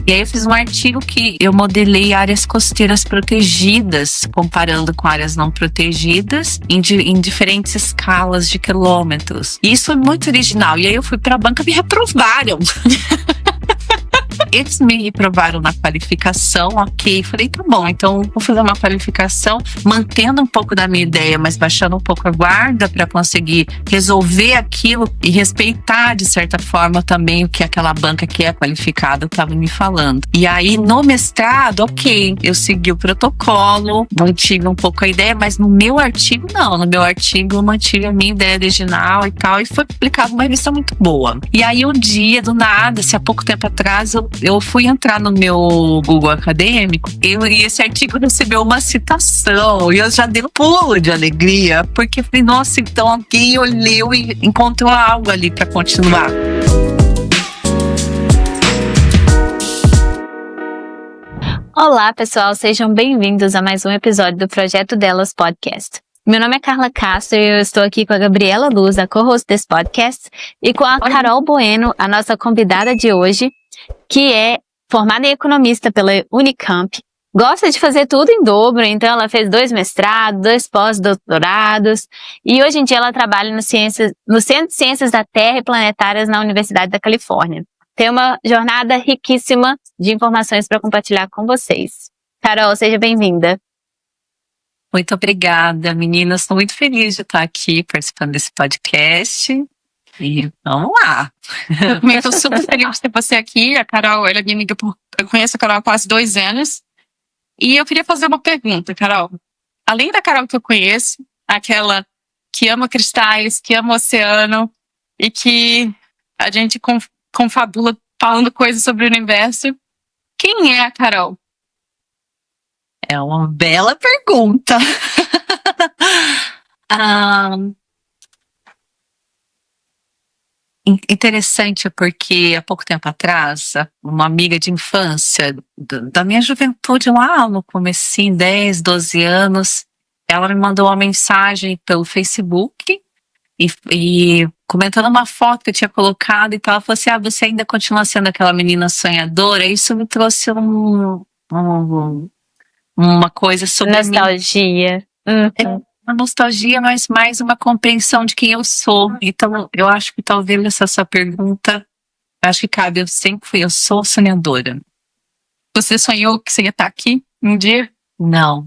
E aí eu fiz um artigo que eu modelei áreas costeiras protegidas, comparando com áreas não protegidas, em diferentes escalas de quilômetros. E isso é muito original. E aí eu fui para a banca e me reprovaram. Eles me reprovaram na qualificação, ok. Falei, tá bom, então vou fazer uma qualificação, mantendo um pouco da minha ideia, mas baixando um pouco a guarda para conseguir resolver aquilo e respeitar, de certa forma, também o que aquela banca que é qualificada estava me falando. E aí, no mestrado, ok, eu segui o protocolo, mantive um pouco a ideia, mas no meu artigo, não. No meu artigo, eu mantive a minha ideia original e tal, e foi publicado uma revista muito boa. E aí, um dia, do nada, há pouco tempo atrás, eu fui entrar no meu Google acadêmico e esse artigo recebeu uma citação e eu já dei um pulo de alegria, porque falei, nossa, então alguém olhou e encontrou algo ali para continuar. Olá, pessoal, sejam bem-vindos a mais um episódio do Projeto Delas Podcast. Meu nome é Carla Castro e eu estou aqui com a Gabriela Luz, a co-host desse podcast, e com a Carol Bueno, a nossa convidada de hoje, que é formada em economista pela Unicamp, gosta de fazer tudo em dobro, então ela fez 2 mestrados, 2 pós-doutorados, e hoje em dia ela trabalha no Centro de Ciências da Terra e Planetárias na Universidade da Califórnia. Tem uma jornada riquíssima de informações para compartilhar com vocês. Carol, seja bem-vinda. Muito obrigada, meninas. Estou muito feliz de estar aqui participando desse podcast. E vamos lá. Eu também estou super feliz de ter você aqui. A Carol, ela é minha amiga, eu conheço a Carol há quase 2 anos. E eu queria fazer uma pergunta, Carol. Além da Carol que eu conheço, aquela que ama cristais, que ama o oceano e que a gente confabula falando coisas sobre o universo, quem é a Carol? É uma bela pergunta. Interessante porque há pouco tempo atrás, uma amiga de infância, da minha juventude lá no comecinho, 10, 12 anos, ela me mandou uma mensagem pelo Facebook e comentando uma foto que eu tinha colocado e tal, ela falou assim, você ainda continua sendo aquela menina sonhadora? Isso me trouxe uma coisa sobre nostalgia. Uma nostalgia, mas mais uma compreensão de quem eu sou. Então, eu acho que talvez essa sua pergunta, acho que cabe, eu sou sonhadora. Você sonhou que você ia estar aqui um dia? Não.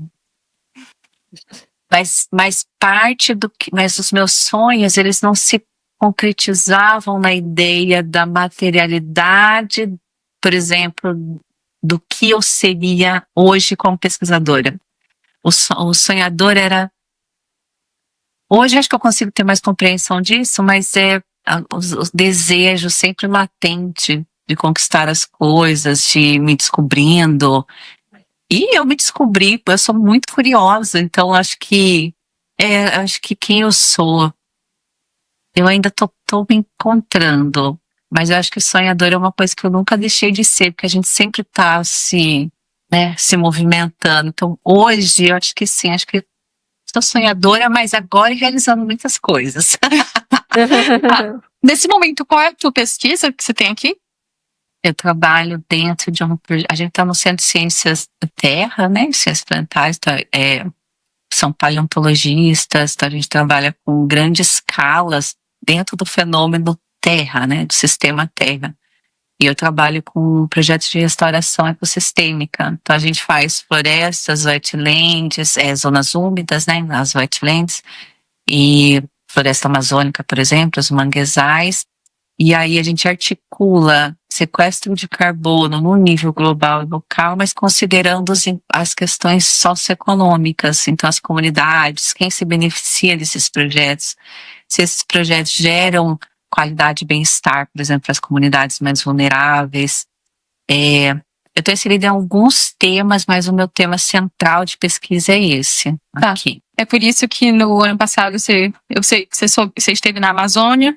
Mas parte do que, mas os meus sonhos, eles não se concretizavam na ideia da materialidade, por exemplo, do que eu seria hoje como pesquisadora. O sonhador era... Hoje acho que eu consigo ter mais compreensão disso, mas é o desejo sempre latente de conquistar as coisas, de me descobrindo. E eu me descobri, eu sou muito curiosa, então acho que quem eu sou, eu ainda tô me encontrando, mas eu acho que o sonhador é uma coisa que eu nunca deixei de ser, porque a gente sempre tá se movimentando. Então hoje eu acho que sim, acho que sou sonhadora, mas agora realizando muitas coisas. Nesse momento, qual é a tua pesquisa que você tem aqui? Eu trabalho dentro de a gente está no Centro de Ciências da Terra, né? Ciências planetárias, são paleontologistas, então a gente trabalha com grandes escalas dentro do fenômeno Terra, né? Do sistema Terra. E eu trabalho com projetos de restauração ecossistêmica. Então a gente faz florestas, wetlands, zonas úmidas, né? As wetlands, e floresta amazônica, por exemplo, os manguezais. E aí a gente articula sequestro de carbono no nível global e local, mas considerando as questões socioeconômicas, então as comunidades, quem se beneficia desses projetos, se esses projetos geram qualidade e bem-estar, por exemplo, para as comunidades mais vulneráveis. Eu estou inserida em alguns temas, mas o meu tema central de pesquisa é esse, aqui. É por isso que no ano passado eu sei que você esteve na Amazônia,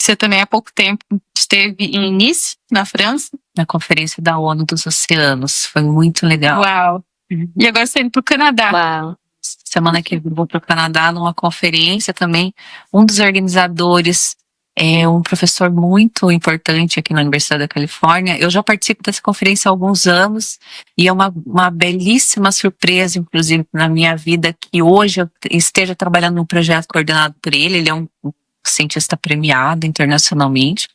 você também há pouco tempo esteve em Nice, na França. Na Conferência da ONU dos Oceanos, foi muito legal. Uau! E agora você está indo para o Canadá. Uau! Semana que vem eu vou para o Canadá numa conferência também. Um dos organizadores é um professor muito importante aqui na Universidade da Califórnia. Eu já participo dessa conferência há alguns anos e é uma belíssima surpresa, inclusive, na minha vida, que hoje eu esteja trabalhando num projeto coordenado por ele. Ele é um cientista premiado internacionalmente.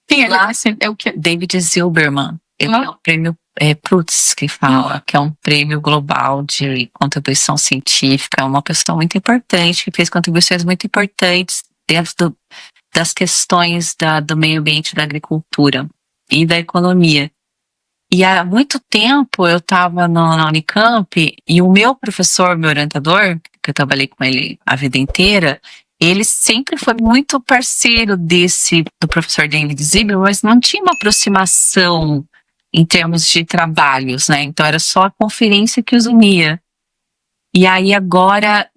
Quem é Lá, ele? É o quê? David Silberman. Ele é um prêmio Prutz, que fala, que é um prêmio global de contribuição científica. É uma pessoa muito importante, que fez contribuições muito importantes dentro das questões do meio ambiente, da agricultura e da economia. E há muito tempo eu estava na Unicamp e o meu professor, meu orientador, que eu trabalhei com ele a vida inteira, ele sempre foi muito parceiro do professor David Silberman, mas não tinha uma aproximação em termos de trabalhos, né? Então era só a conferência que os unia. E aí agora,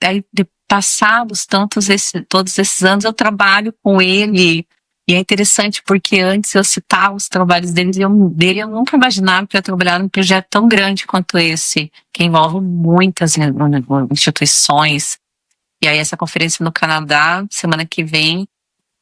passados todos esses anos, eu trabalho com ele. E é interessante porque antes eu citava os trabalhos dele e eu nunca imaginava que eu ia trabalhar num projeto tão grande quanto esse, que envolve muitas instituições. E aí essa conferência no Canadá, semana que vem,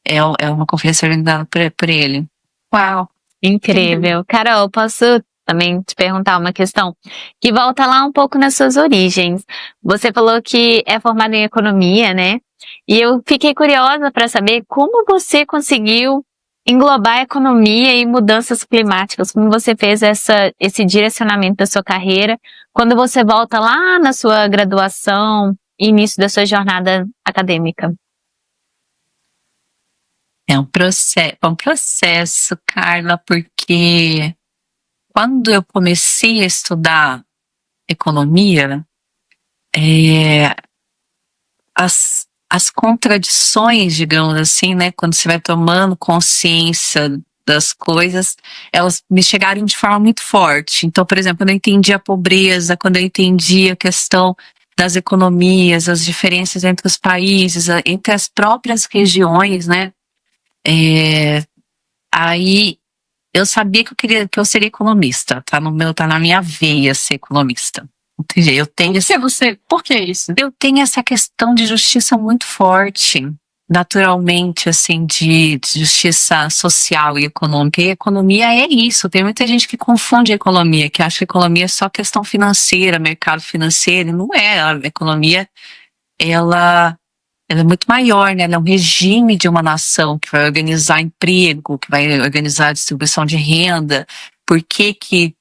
é uma conferência organizada por ele. Uau! Incrível. Carol, posso também te perguntar uma questão que volta lá um pouco nas suas origens. Você falou que é formada em economia, né? E eu fiquei curiosa para saber como você conseguiu englobar a economia e mudanças climáticas, como você fez esse direcionamento da sua carreira, quando você volta lá na sua graduação, início da sua jornada acadêmica. É um processo, Carla, porque quando eu comecei a estudar economia, as contradições, digamos assim, né, quando você vai tomando consciência das coisas, elas me chegaram de forma muito forte. Então, por exemplo, quando eu entendi a pobreza, quando eu entendi a questão das economias, as diferenças entre os países, entre as próprias regiões, né, aí eu sabia que eu seria economista, tá na minha veia ser economista. Entendi. Por que isso? Eu tenho essa questão de justiça muito forte, naturalmente, assim, de justiça social e econômica. E a economia é isso. Tem muita gente que confunde a economia, que acha que a economia é só questão financeira, mercado financeiro. E não é. A economia, ela é muito maior, né? Ela é um regime de uma nação que vai organizar emprego, que vai organizar a distribuição de renda. Por que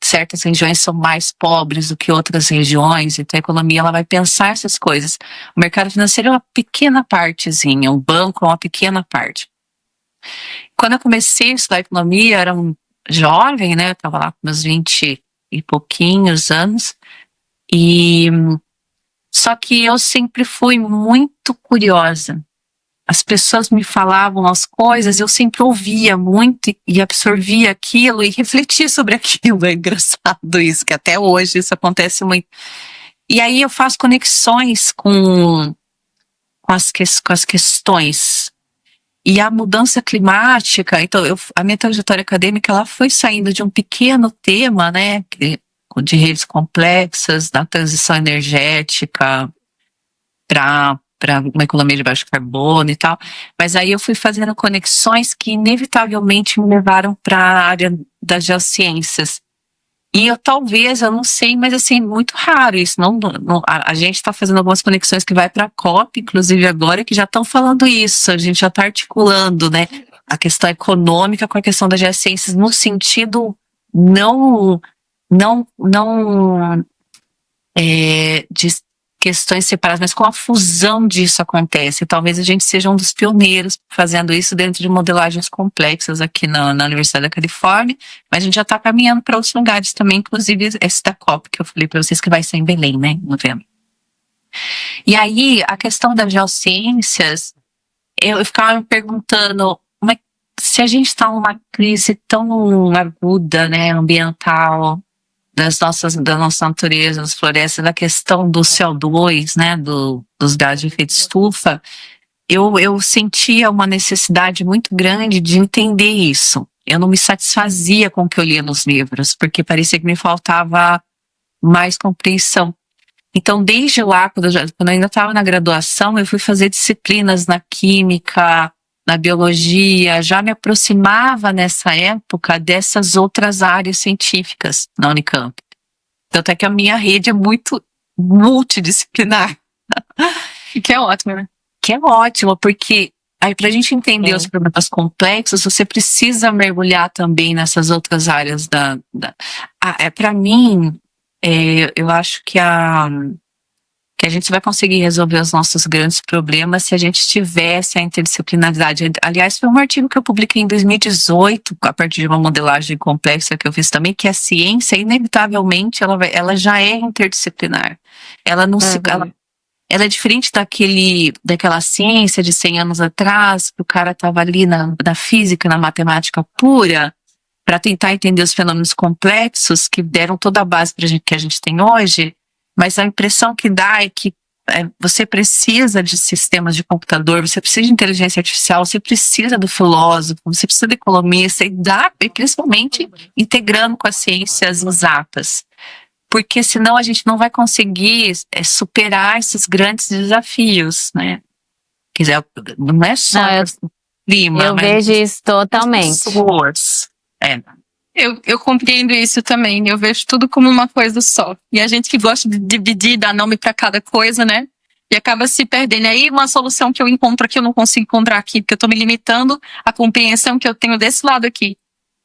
certas regiões são mais pobres do que outras regiões? Então a economia ela vai pensar essas coisas. O mercado financeiro é uma pequena partezinha, o banco é uma pequena parte. Quando eu comecei a estudar economia, eu era um jovem, né? Eu estava lá com meus 20 e pouquinhos anos, e só que eu sempre fui muito curiosa. As pessoas me falavam as coisas, eu sempre ouvia muito e absorvia aquilo e refletia sobre aquilo. É engraçado isso, que até hoje isso acontece muito. E aí eu faço conexões com as questões. E a mudança climática, então a minha trajetória acadêmica ela foi saindo de um pequeno tema, né, de redes complexas, da transição energética para uma economia de baixo carbono e tal, mas aí eu fui fazendo conexões que inevitavelmente me levaram para a área das geociências. E eu não sei, mas assim, muito raro isso. A gente está fazendo algumas conexões que vai para a COP, inclusive agora, que já estão falando isso, a gente já está articulando, né, a questão econômica com a questão das geociências no sentido de questões separadas, mas com a fusão disso acontece. Talvez a gente seja um dos pioneiros fazendo isso dentro de modelagens complexas aqui na Universidade da Califórnia, mas a gente já está caminhando para outros lugares também, inclusive esse da COP, que eu falei para vocês que vai ser em Belém, né, em novembro. E aí, a questão das geociências, eu ficava me perguntando, se a gente está numa crise tão aguda, né, ambiental, da nossa natureza, das florestas, da questão do CO2, né, dos gases de efeito estufa, eu sentia uma necessidade muito grande de entender isso. Eu não me satisfazia com o que eu lia nos livros, porque parecia que me faltava mais compreensão. Então, desde lá, quando eu ainda estava na graduação, eu fui fazer disciplinas na química, na biologia, já me aproximava nessa época dessas outras áreas científicas na Unicamp. Tanto é que a minha rede é muito multidisciplinar. Que é ótimo, né? Que é ótimo, porque aí para a gente entender os problemas complexos, você precisa mergulhar também nessas outras áreas para mim, eu acho que a gente vai conseguir resolver os nossos grandes problemas se a gente tivesse a interdisciplinaridade. Aliás, foi um artigo que eu publiquei em 2018, a partir de uma modelagem complexa que eu fiz também, que a ciência, inevitavelmente, ela já é interdisciplinar. Ela não se... Ela é diferente daquela ciência de 100 anos atrás, que o cara estava ali na física, na matemática pura, para tentar entender os fenômenos complexos que deram toda a base que a gente tem hoje, mas a impressão que dá é que você precisa de sistemas de computador, você precisa de inteligência artificial, você precisa do filósofo, você precisa do economista, e principalmente integrando com as ciências exatas. Porque senão a gente não vai conseguir superar esses grandes desafios, né? Quer dizer, não é só o clima, eu mas vejo isso totalmente. as pessoas. Eu compreendo isso também. Eu vejo tudo como uma coisa só. E a gente que gosta de dividir, dar nome para cada coisa, né? E acaba se perdendo. Aí uma solução que eu encontro aqui, eu não consigo encontrar aqui, porque eu tô me limitando à compreensão que eu tenho desse lado aqui.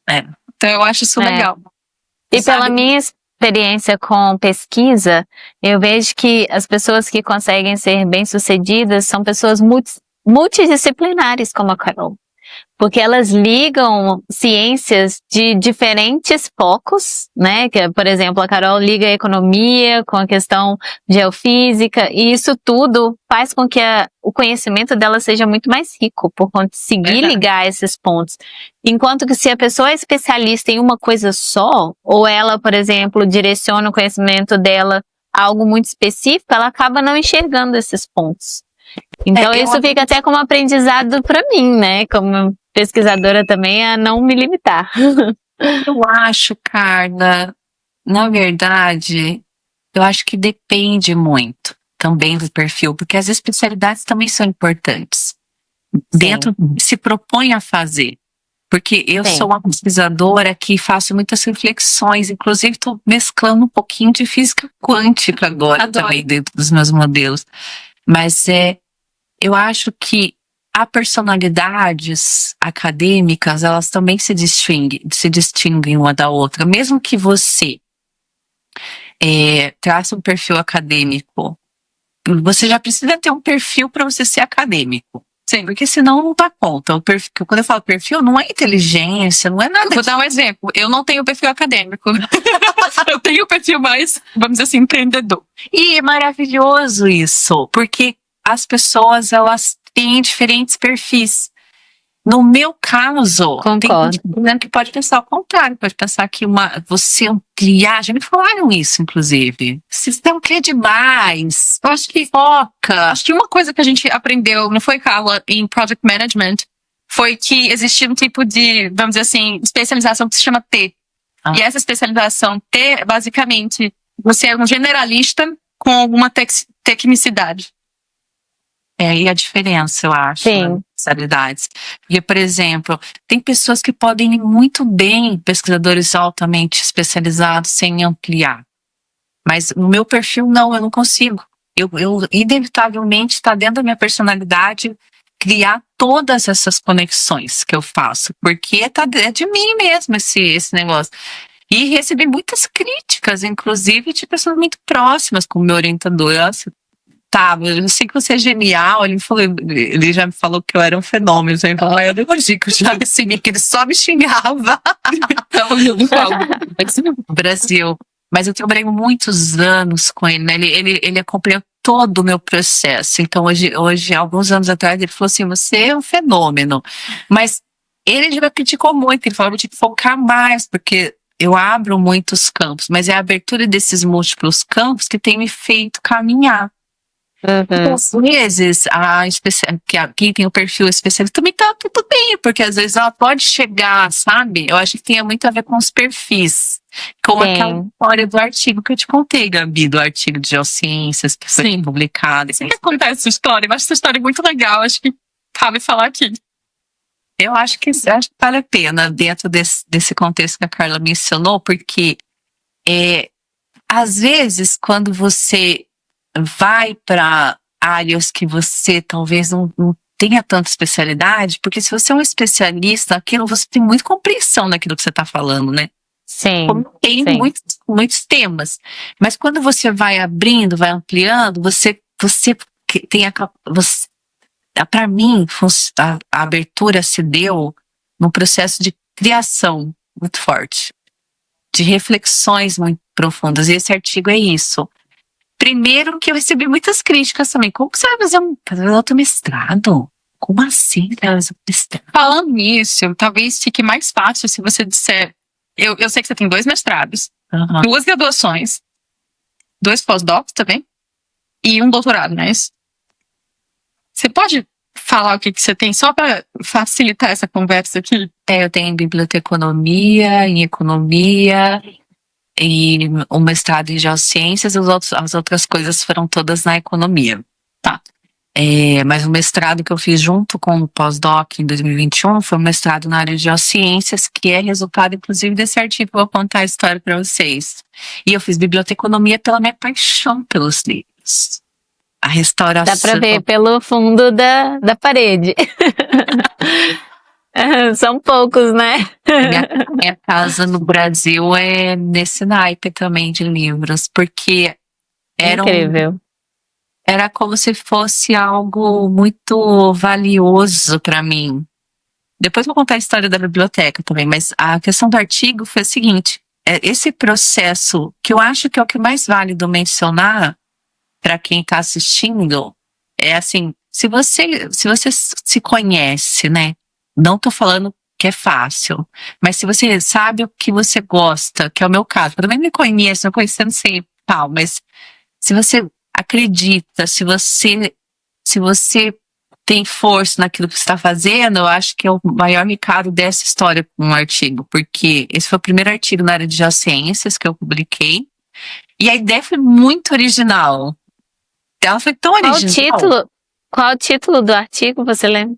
Então eu acho isso legal. E pela minha experiência com pesquisa, eu vejo que as pessoas que conseguem ser bem-sucedidas são pessoas multidisciplinares, como a Carol. Porque elas ligam ciências de diferentes focos, né? Que, por exemplo, a Carol liga a economia com a questão geofísica, e isso tudo faz com que o conhecimento dela seja muito mais rico, por conseguir ligar esses pontos. Enquanto que se a pessoa é especialista em uma coisa só, ou ela, por exemplo, direciona o conhecimento dela a algo muito específico, ela acaba não enxergando esses pontos. Então isso fica até como aprendizado para mim, né? Como pesquisadora também, a não me limitar. Eu acho, Carla, na verdade, eu acho que depende muito também do perfil, porque as especialidades também são importantes. Dentro se propõe a fazer. Porque eu sou uma pesquisadora que faço muitas reflexões, inclusive estou mesclando um pouquinho de física quântica agora também dentro dos meus modelos. Mas eu acho que há personalidades acadêmicas, elas também se distinguem uma da outra. Mesmo que você traça um perfil acadêmico, você já precisa ter um perfil para você ser acadêmico. Sim, porque senão não dá conta. Quando eu falo perfil, não é inteligência, não é nada. Vou dar um exemplo. Eu não tenho perfil acadêmico. Eu tenho perfil mais, vamos dizer assim, empreendedor. E é maravilhoso isso, porque as pessoas, elas têm diferentes perfis. No meu caso, Concordo. tem gente que pode pensar ao contrário, pode pensar que você ampliar, já me falaram isso, inclusive. Você amplia demais, eu acho que foca. Acho que uma coisa que a gente aprendeu, não foi, Carla, em Project Management, foi que existia um tipo de, vamos dizer assim, especialização que se chama T. E essa especialização T, basicamente, você é um generalista com alguma tecnicidade. E a diferença, eu acho, nas especialidades. Porque, por exemplo, tem pessoas que podem ir muito bem, pesquisadores altamente especializados, sem ampliar. Mas no meu perfil, não, eu não consigo. Eu inevitavelmente, está dentro da minha personalidade criar todas essas conexões que eu faço. Porque é de mim mesmo esse negócio. E recebi muitas críticas, inclusive de pessoas muito próximas, como meu orientador. Eu sei que você é genial. Ele já me falou que eu era um fenômeno. Ele falou, eu não digo, já recebi que ele só me xingava. Brasil. Mas eu trabalhei muitos anos com ele, né? Ele acompanhou todo o meu processo. Então, hoje, alguns anos atrás, ele falou assim, você é um fenômeno. Mas ele já me criticou muito. Ele falou, eu tinha que focar mais, porque eu abro muitos campos. Mas é a abertura desses múltiplos campos que tem me feito caminhar. Às vezes, quem tem o perfil especialista também tá tudo bem, porque às vezes ela pode chegar, sabe? Eu acho que tem muito a ver com os perfis. Com aquela Sim. história do artigo que eu te contei, Gabi, do artigo de geociências que foi Sim. publicado. Sempre acontece essa história. Eu acho essa história muito legal. Acho que cabe falar aqui. Eu acho que vale a pena dentro desse contexto que a Carla mencionou, porque às vezes, quando você vai para áreas que você talvez não tenha tanta especialidade, porque se você é um especialista naquilo, você tem muita compreensão daquilo que você está falando, né? Sim. Como tem Sim. muitos temas. Mas quando você vai abrindo, vai ampliando, você tem para mim, a abertura se deu num processo de criação muito forte, de reflexões muito profundas. E esse artigo é isso. Primeiro que eu recebi muitas críticas também. Como que você vai fazer outro mestrado? Como assim fazer um mestrado? Falando nisso, talvez fique mais fácil se você disser. Eu sei que você tem 2 mestrados, Uhum. 2 graduações, 2 pós-docs também, e um doutorado, não é isso? Você pode falar o que você tem só para facilitar essa conversa aqui? Eu tenho em biblioteconomia, em economia, e um mestrado em geociências, as outras coisas foram todas na economia. Tá. Mas o mestrado que eu fiz junto com o pós-doc em 2021 foi um mestrado na área de geociências, que é resultado, inclusive, desse artigo que eu vou contar a história para vocês. E eu fiz biblioteconomia pela minha paixão pelos livros. A restauração. Dá pra ver pelo fundo da parede. São poucos, né? Minha casa no Brasil é nesse naipe também de livros, porque Incrível. era como se fosse algo muito valioso para mim. Depois vou contar a história da biblioteca também, mas a questão do artigo foi a seguinte: esse processo, que eu acho que é o que mais válido mencionar para quem está assistindo, é assim, se você se conhece, né? Não tô falando que é fácil, mas se você sabe o que você gosta, que é o meu caso, eu também me conheço, eu conheço, não sei tal, mas se você acredita, se você tem força naquilo que você está fazendo, eu acho que é o maior recado dessa história com um artigo, porque esse foi o primeiro artigo na área de geociências que eu publiquei, e a ideia foi muito original. Ela foi tão original. Qual o título do artigo, você lembra?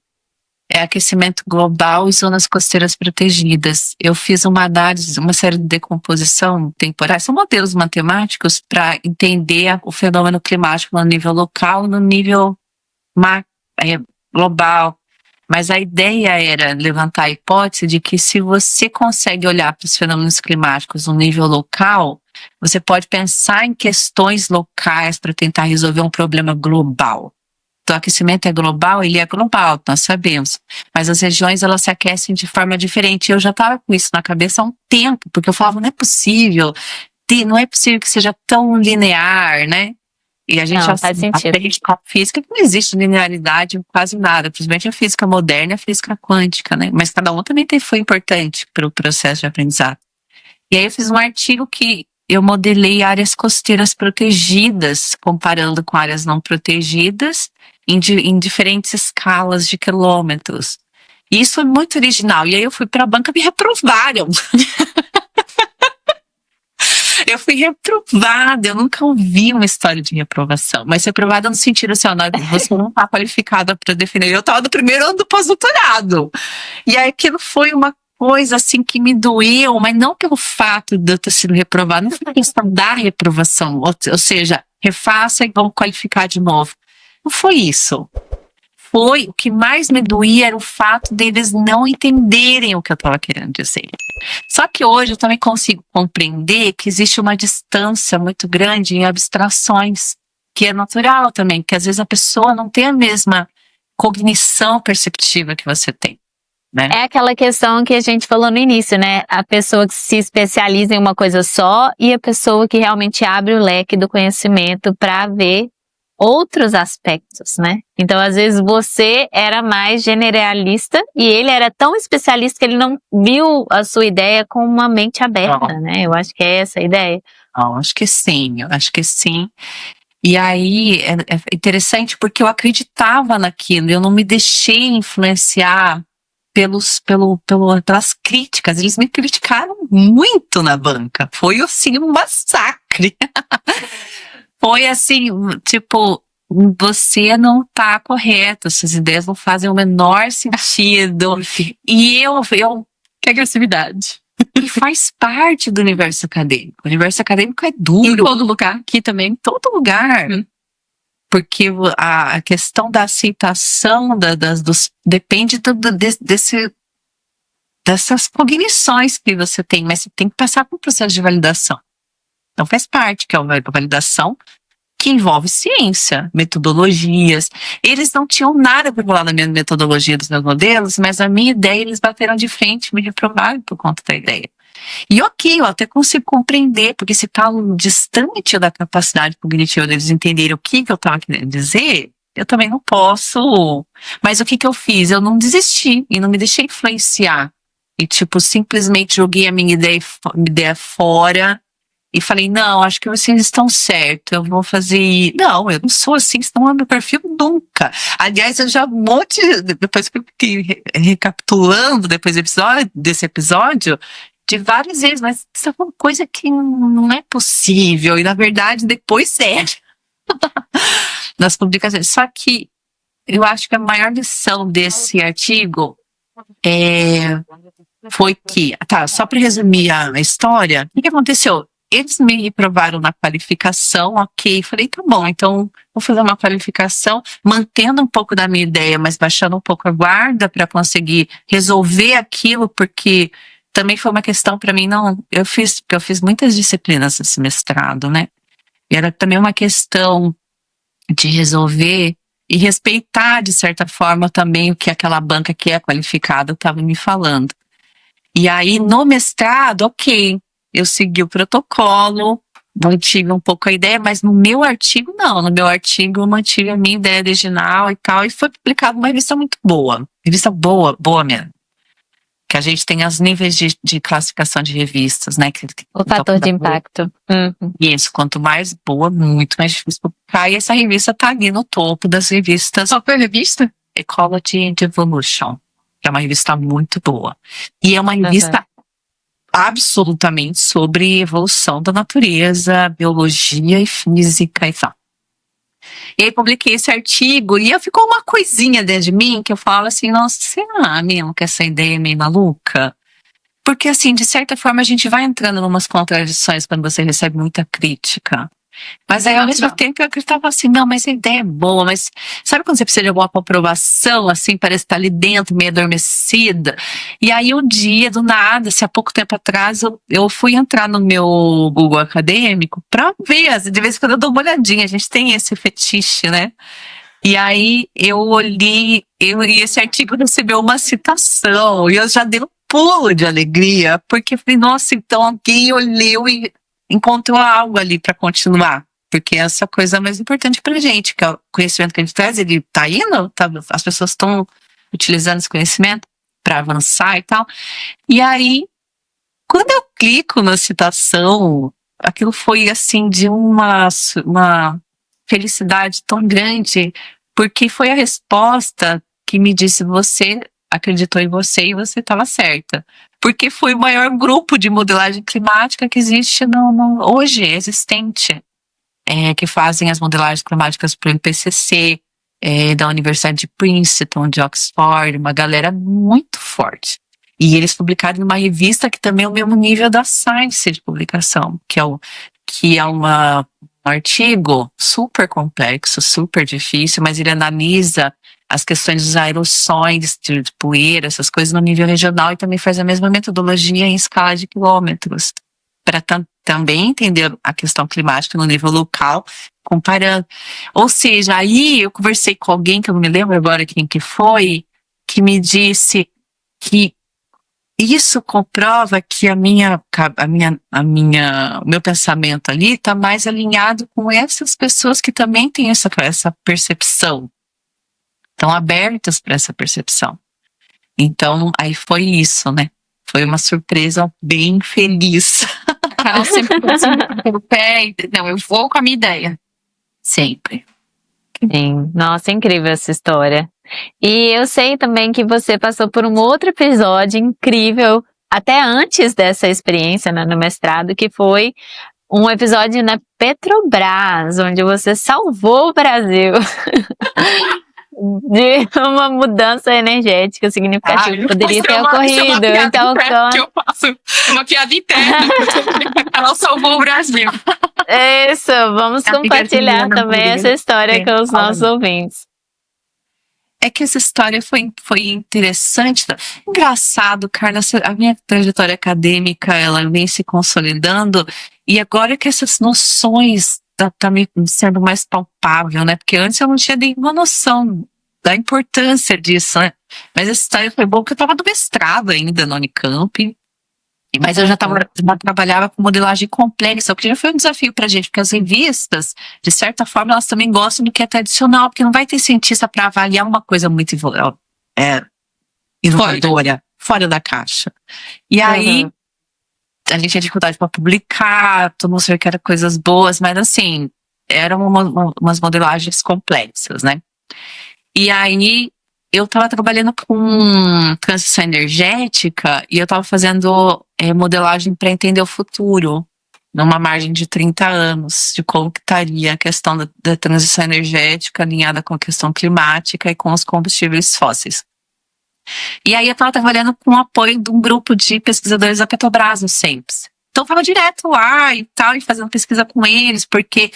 É aquecimento global e zonas costeiras protegidas. Eu fiz uma análise, uma série de decomposição temporária, são modelos matemáticos para entender o fenômeno climático no nível local, no nível global. Mas a ideia era levantar a hipótese de que se você consegue olhar para os fenômenos climáticos no nível local, você pode pensar em questões locais para tentar resolver um problema global. Então, o aquecimento é global, ele é global, nós sabemos. Mas as regiões, elas se aquecem de forma diferente. Eu já estava com isso na cabeça há um tempo, porque eu falava, não é possível que seja tão linear, né? E a gente Não, faz sentido. aprende com a física que não existe linearidade em quase nada, principalmente a física moderna e a física quântica, né? Mas cada um também foi importante para o processo de aprendizado. E aí eu fiz um artigo que eu modelei áreas costeiras protegidas, comparando com áreas não protegidas, em diferentes escalas de quilômetros. E isso é muito original. E aí eu fui para a banca e me reprovaram. Eu fui reprovada, eu nunca ouvi uma história de reprovação, mas reprovada no sentido assim, você não está qualificada para definir. Eu estava no primeiro ano do pós-doutorado. E aí aquilo foi uma coisa assim que me doeu, mas não pelo fato de eu ter sido reprovada, não foi a questão da reprovação, ou seja, refaça e vamos qualificar de novo. Não foi isso. O que mais me doía era o fato deles não entenderem o que eu estava querendo dizer. Só que hoje eu também consigo compreender que existe uma distância muito grande em abstrações, que é natural também, que às vezes a pessoa não tem a mesma cognição perceptiva que você tem, né? É aquela questão que a gente falou no início, né? A pessoa que se especializa em uma coisa só e a pessoa que realmente abre o leque do conhecimento para ver outros aspectos, né? Então, às vezes, você era mais generalista e ele era tão especialista que ele não viu a sua ideia com uma mente aberta, né? Eu acho que é essa a ideia. Não, acho que sim, eu acho que sim. E aí é interessante porque eu acreditava naquilo, eu não me deixei influenciar pelas críticas. Eles me criticaram muito na banca. Foi assim um massacre. Foi assim, tipo, você não tá correto, suas ideias não fazem o menor sentido. E Que agressividade. e faz parte do universo acadêmico. O universo acadêmico é Em duro todo lugar, aqui também. em todo lugar. Hum. Porque a questão da aceitação depende dessas cognições que você tem, mas você tem que passar por um processo de validação. Então faz parte, que é a validação que envolve ciência, metodologias. Eles não tinham nada para falar da minha metodologia dos meus modelos, mas a minha ideia eles bateram de frente e me reprovaram por conta da ideia. E ok, eu até consigo compreender, porque se está distante da capacidade cognitiva deles entenderem o que eu estava querendo dizer, eu também não posso. Mas o que eu fiz? Eu não desisti e não me deixei influenciar. E, tipo, simplesmente joguei a minha ideia fora e falei, não, acho que vocês estão certos, eu vou fazer. Não, eu não sou assim, senão é meu perfil nunca. Aliás, eu já depois que eu fiquei recapitulando desse episódio, de várias vezes, mas isso é uma coisa que não é possível, e na verdade depois é. Nas publicações. Só que eu acho que a maior lição desse artigo foi que, tá, só para resumir a história, o que aconteceu? Eles me reprovaram na qualificação, ok, falei, tá bom, então vou fazer uma qualificação, mantendo um pouco da minha ideia, mas baixando um pouco a guarda para conseguir resolver aquilo, porque também foi uma questão para mim, não, porque eu fiz muitas disciplinas nesse mestrado, né? E era também uma questão de resolver e respeitar, de certa forma, também o que aquela banca que é qualificada estava me falando. E aí, no mestrado, ok, eu segui o protocolo, mantive um pouco a ideia, mas no meu artigo, não. No meu artigo, eu mantive a minha ideia original e tal, e foi publicado uma revista muito boa. Revista boa, boa mesmo. Que a gente tem os níveis de classificação de revistas, né? O fator de impacto. Isso, quanto mais boa, muito mais difícil publicar. E essa revista tá ali no topo das revistas. Qual foi a revista? Ecology and Evolution, que é uma revista muito boa. E é uma revista absolutamente sobre evolução da natureza, biologia e física e tal. E aí publiquei esse artigo e ficou uma coisinha dentro de mim que eu falo assim, nossa, será mesmo que essa ideia é meio maluca? Porque assim, de certa forma a gente vai entrando em umas contradições quando você recebe muita crítica. Mas aí ao mesmo tempo eu acreditava assim, não, mas a ideia é boa, mas sabe quando você precisa de alguma comprovação, assim, parece estar ali dentro, meio adormecida? E aí um dia, do nada, há pouco tempo atrás, eu fui entrar no meu Google acadêmico pra ver, de vez em quando eu dou uma olhadinha, a gente tem esse fetiche, né? E aí eu olhei, e esse artigo recebeu uma citação, e eu já dei um pulo de alegria, porque eu falei, nossa, então alguém olhou e encontrou algo ali para continuar, porque essa coisa é mais importante pra gente, que é o conhecimento que a gente traz, ele tá indo, as pessoas estão utilizando esse conhecimento para avançar e tal. E aí, quando eu clico na citação, aquilo foi assim de uma felicidade tão grande, porque foi a resposta que me disse, você acreditou em você e você estava certa. Porque foi o maior grupo de modelagem climática que existe hoje, existente, que fazem as modelagens climáticas para o IPCC, da Universidade de Princeton, de Oxford, uma galera muito forte. E eles publicaram em uma revista que também é o mesmo nível da Science de publicação, que é um artigo super complexo, super difícil, mas ele analisa as questões dos aerossóis, de poeira, essas coisas no nível regional, e também faz a mesma metodologia em escala de quilômetros, para também entender a questão climática no nível local, comparando. Ou seja, aí eu conversei com alguém, que eu não me lembro agora quem que foi, que me disse que isso comprova que o meu pensamento ali está mais alinhado com essas pessoas que também têm essa percepção, estão abertas para essa percepção. Então, aí foi isso, né? Foi uma surpresa bem feliz. A Carol sempre assim, pelo pé, não, eu vou com a minha ideia. Sempre. Sim, nossa, é incrível essa história. E eu sei também que você passou por um outro episódio incrível, até antes dessa experiência, né, no mestrado, que foi um episódio na Petrobras, onde você salvou o Brasil de uma mudança energética significativa que poderia ter ocorrido. Então, que eu faço uma piada interna. A Carol salvou o Brasil. Isso, vamos compartilhar também essa história com os nossos ouvintes. É que essa história foi interessante. Engraçado, Carla, a minha trajetória acadêmica, ela vem se consolidando, e agora que essas noções tá me sendo mais palpável, né? Porque antes eu não tinha nenhuma noção da importância disso, né? Mas essa história foi boa porque eu estava no mestrado ainda na Unicamp, mas eu já trabalhava com modelagem complexa, o que já foi um desafio pra gente, porque as revistas, de certa forma, elas também gostam do que é tradicional, porque não vai ter cientista para avaliar uma coisa muito inovadora, fora da caixa. E aí, a gente tinha dificuldade para publicar, todo mundo sabia que eram coisas boas, mas assim, eram umas modelagens complexas, né? E aí, eu estava trabalhando com transição energética e eu estava fazendo modelagem para entender o futuro, numa margem de 30 anos, de como que estaria a questão da transição energética alinhada com a questão climática e com os combustíveis fósseis. E aí eu estava trabalhando com o apoio de um grupo de pesquisadores da Petrobras, no CEMPS. Então eu estava direto lá e tal, e fazendo pesquisa com eles, porque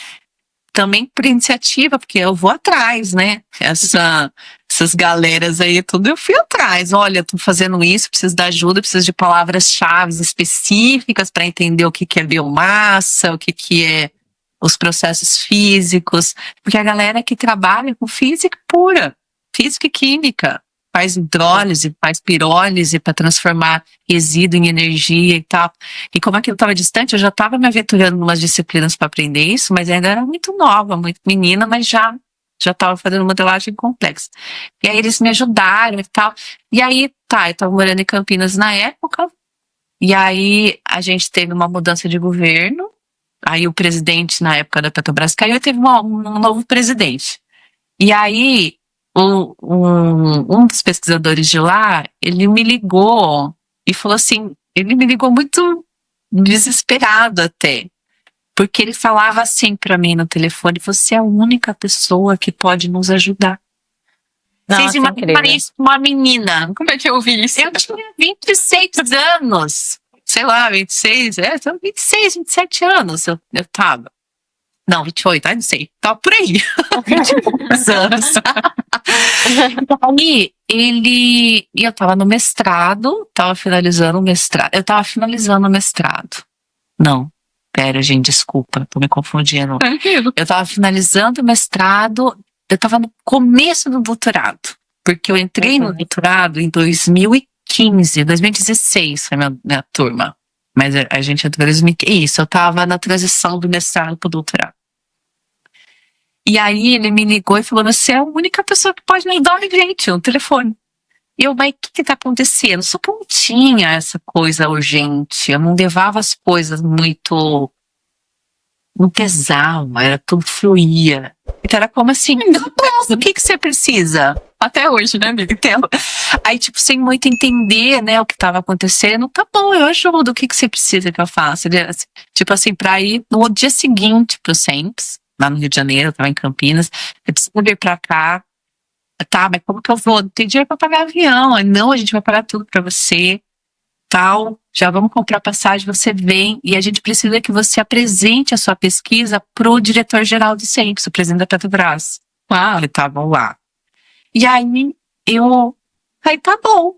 também por iniciativa, porque eu vou atrás, né? Essas galeras aí, tudo eu fui atrás. Olha, tô fazendo isso, preciso da ajuda, preciso de palavras-chave específicas para entender o que é biomassa, o que é os processos físicos, porque a galera que trabalha com física pura, física e química, faz hidrólise, faz pirólise para transformar resíduo em energia e tal. E como aquilo estava distante, eu já estava me aventurando em umas disciplinas para aprender isso, mas ainda era muito nova, muito menina, mas já estava fazendo modelagem complexa. E aí eles me ajudaram e tal. E aí, eu estava morando em Campinas na época, e aí a gente teve uma mudança de governo, aí o presidente na época da Petrobras caiu e teve um novo presidente. E aí, um dos pesquisadores de lá, ele me ligou e falou assim, ele me ligou muito desesperado até, porque ele falava assim pra mim no telefone, você é a única pessoa que pode nos ajudar. Nossa, Vocês uma menina. Como é que eu ouvi isso? Eu tinha 26 anos, sei lá, 26, 26, 27 anos eu tava. Não, 28, não sei. Tava por aí. 20 e poucos anos. Aí, eu tava no mestrado, tava finalizando o mestrado. Eu tava finalizando o mestrado. Não, pera, gente, desculpa, tô me confundindo. Eu tava finalizando o mestrado, eu tava no começo do doutorado. Porque eu entrei no doutorado em 2015, 2016 foi minha turma. Mas a gente entrou em 2015. Isso, eu tava na transição do mestrado pro doutorado. E aí ele me ligou e falou, você é a única pessoa que pode me ajudar, gente, no telefone. E eu, mas o que tá acontecendo? Só que eu não tinha essa coisa urgente, eu não levava as coisas muito, não pesava, era tudo fluía. Então era como assim, o que você precisa? Até hoje, né, amiga? Então, aí, tipo, sem muito entender, né, o que estava acontecendo, tá bom, eu ajudo, o que você precisa que eu faça? Tipo assim, pra ir no dia seguinte pro CEMPS, lá no Rio de Janeiro, eu tava em Campinas, eu preciso vir pra cá, tá, mas como que eu vou? Não tem dinheiro pra pagar avião, não, a gente vai pagar tudo pra você, tal, já vamos comprar passagem, você vem, e a gente precisa que você apresente a sua pesquisa pro diretor-geral do CEMPS, o presidente da Petrobras. Uau. Ele tava lá. E aí, tá bom.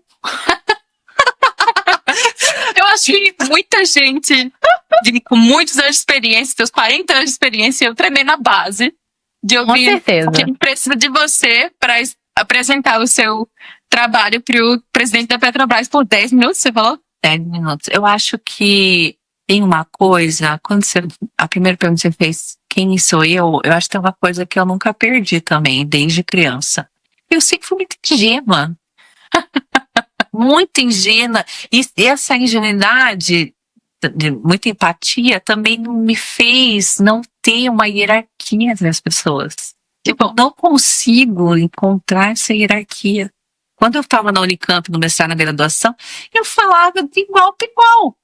Eu acho que muita gente com muitos anos de experiência, seus 40 anos de experiência, eu tremei na base de ouvir. Com certeza. Que precisa de você para apresentar o seu trabalho para o presidente da Petrobras por 10 minutos, você falou? 10 minutos. Eu acho que tem uma coisa, quando a primeira pergunta que você fez, quem sou eu acho que tem uma coisa que eu nunca perdi também, desde criança. Eu sempre fui muito ingênua. Muito ingênua. E essa ingenuidade, muita empatia, também me fez não ter uma hierarquia hierarquia entre as pessoas. Tipo, eu não consigo encontrar essa hierarquia. Quando eu estava na Unicamp, no mestrado, na graduação, eu falava de igual para igual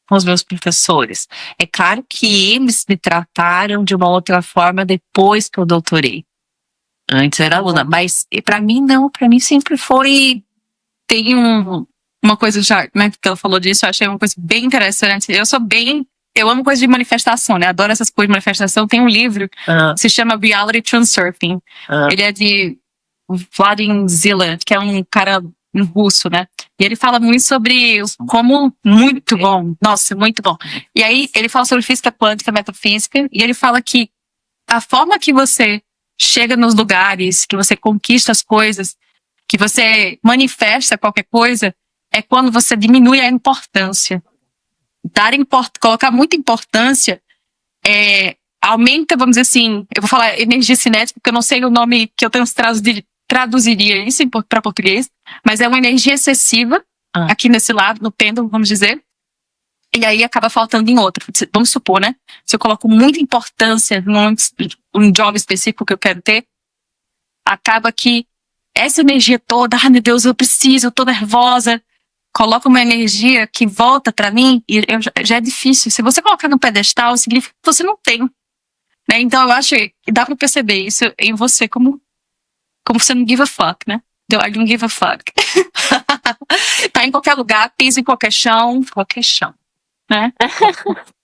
com os meus professores. É claro que eles me trataram de uma outra forma depois que eu doutorei. Antes eu era aluna, mas para mim não, para mim sempre foi. Tem uma coisa já, né, que ela falou disso, eu achei uma coisa bem interessante. Eu amo coisa de manifestação, né? Adoro essas coisas de manifestação. Tem um livro que se chama Reality Transurfing. Ele é de Vladimir Zila, que é um cara russo, né? E ele fala muito sobre como muito bom. Nossa, muito bom. E aí ele fala sobre física quântica, metafísica, e ele fala que a forma que você chega nos lugares, que você conquista as coisas, que você manifesta qualquer coisa, é quando você diminui a importância. Colocar muita importância aumenta, vamos dizer assim, eu vou falar energia cinética, porque eu não sei o nome que eu traduziria isso para português, mas é uma energia excessiva aqui nesse lado, no pêndulo, vamos dizer, e aí acaba faltando em outro. Vamos supor, né? Se eu coloco muita importância num job específico que eu quero ter, acaba que essa energia toda, meu Deus, eu tô nervosa, coloca uma energia que volta para mim e já é difícil. Se você colocar no pedestal, significa que você não tem. Né? Então eu acho que dá para perceber isso em você como você não give a fuck, né? I don't give a fuck. Tá em qualquer lugar, pisa em qualquer chão, né?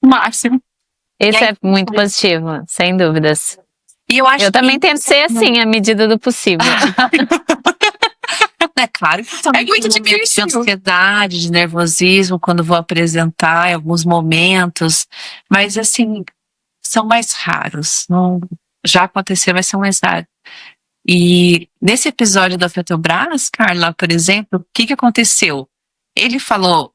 Máximo. Isso é muito positivo, sem dúvidas. E eu também tento ser assim, à medida do possível. É claro que também muito de ansiedade, de nervosismo quando vou apresentar em alguns momentos, mas assim, são mais raros. Não, já aconteceu, mas são mais raros. E nesse episódio da Petrobras, Carla, por exemplo, o que aconteceu? Ele falou,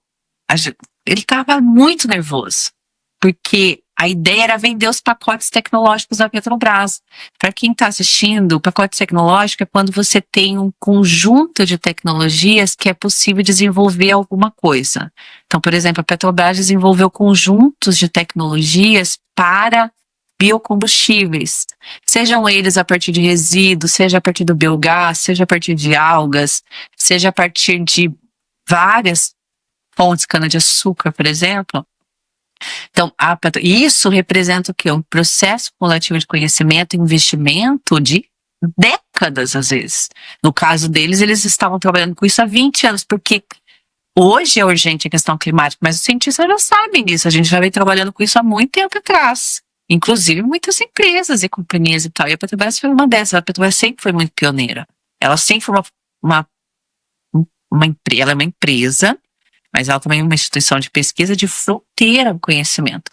ele estava muito nervoso, porque a ideia era vender os pacotes tecnológicos da Petrobras. Para quem está assistindo, o pacote tecnológico é quando você tem um conjunto de tecnologias que é possível desenvolver alguma coisa. Então, por exemplo, a Petrobras desenvolveu conjuntos de tecnologias para biocombustíveis, sejam eles a partir de resíduos, seja a partir do biogás, seja a partir de algas, seja a partir de várias fontes de cana-de-açúcar, por exemplo. Então, isso representa o quê? Um processo cumulativo de conhecimento e investimento de décadas, às vezes. No caso deles, eles estavam trabalhando com isso há 20 anos, porque hoje é urgente a questão climática, mas os cientistas já sabem disso, a gente já vem trabalhando com isso há muito tempo atrás. Inclusive muitas empresas e companhias e tal. E a Petrobras foi uma dessas. A Petrobras sempre foi muito pioneira. Ela sempre foi ela é uma empresa, mas ela também é uma instituição de pesquisa de fronteira do conhecimento.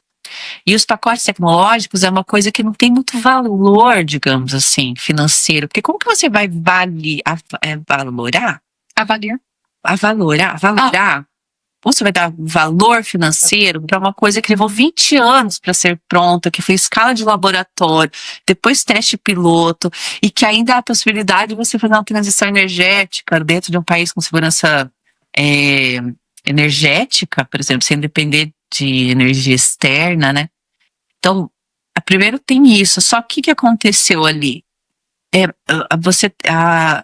E os pacotes tecnológicos é uma coisa que não tem muito valor, digamos assim, financeiro. Porque como que você vai valorar? Avalorar. Você vai dar valor financeiro para uma coisa que levou 20 anos para ser pronta, que foi escala de laboratório, depois teste piloto, e que ainda há a possibilidade de você fazer uma transição energética dentro de um país com segurança energética, por exemplo, sem depender de energia externa, né? Então, primeiro tem isso. Só que o que aconteceu ali?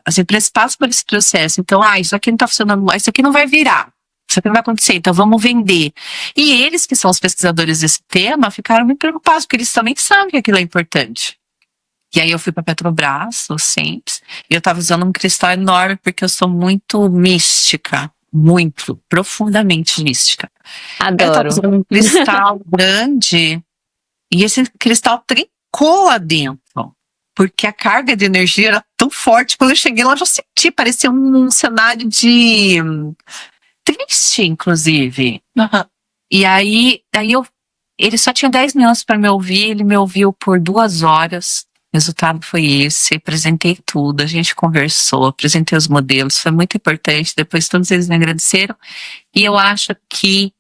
As empresas passam por esse processo. Então, isso aqui não está funcionando, isso aqui não vai virar. Isso aqui não vai acontecer, então vamos vender. E eles, que são os pesquisadores desse tema, ficaram muito preocupados, porque eles também sabem que aquilo é importante. E aí eu fui para a Petrobras, o Simples, e eu estava usando um cristal enorme, porque eu sou muito mística, muito, profundamente mística. Adoro. Eu estava usando um cristal grande, e esse cristal trincou lá dentro, porque a carga de energia era tão forte, quando eu cheguei lá eu já senti, parecia um cenário de... triste, inclusive. Uhum. E aí ele só tinha 10 minutos para me ouvir, ele me ouviu por 2 horas. O resultado foi esse, apresentei tudo, a gente conversou, apresentei os modelos, foi muito importante. Depois todos eles me agradeceram. E eu acho que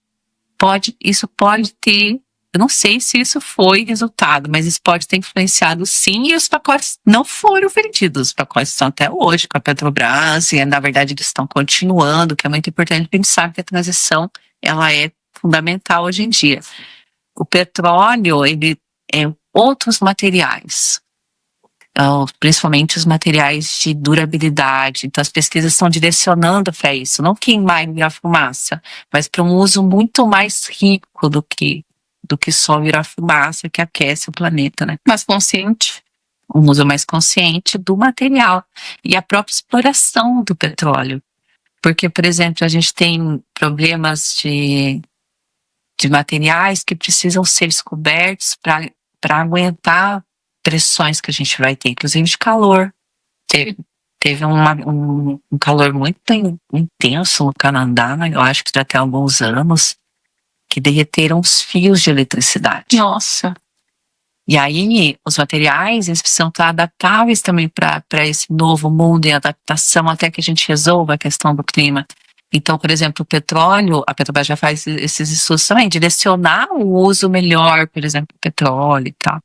isso pode ter, eu não sei se isso foi resultado, mas isso pode ter influenciado sim, e os pacotes não foram vendidos. Os pacotes estão até hoje com a Petrobras, e na verdade eles estão continuando, que é muito importante pensar que a transição ela é fundamental hoje em dia. O petróleo, ele outros materiais, principalmente os materiais de durabilidade. Então, as pesquisas estão direcionando para isso, não queimar e virar fumaça, mas para um uso muito mais rico do que só virar fumaça que aquece o planeta, né? Mais consciente. Um uso mais consciente do material e a própria exploração do petróleo. Porque, por exemplo, a gente tem problemas de materiais que precisam ser descobertos para aguentar pressões que a gente vai ter, inclusive de calor. Teve um calor muito intenso no Canadá, eu acho que já tem alguns anos, que derreteram os fios de eletricidade. Nossa. E aí, os materiais, eles precisam estar adaptáveis também para esse novo mundo em adaptação até que a gente resolva a questão do clima. Então, por exemplo, o petróleo, a Petrobras já faz esses estudos também, direcionar o uso melhor, por exemplo, do petróleo e tal.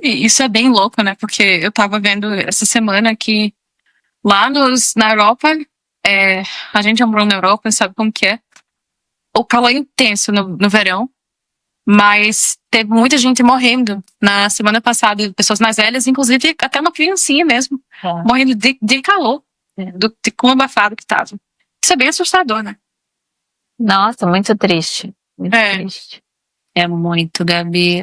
E isso é bem louco, né? Porque eu tava vendo essa semana que lá na Europa, a gente já morou na Europa, sabe como que é? O calor é intenso no verão, mas teve muita gente morrendo na semana passada, pessoas mais velhas, inclusive até uma criancinha mesmo, morrendo de calor, de quão abafado que tava. Isso é bem assustador, né? Nossa, muito triste. Muito triste. É muito, Gabi.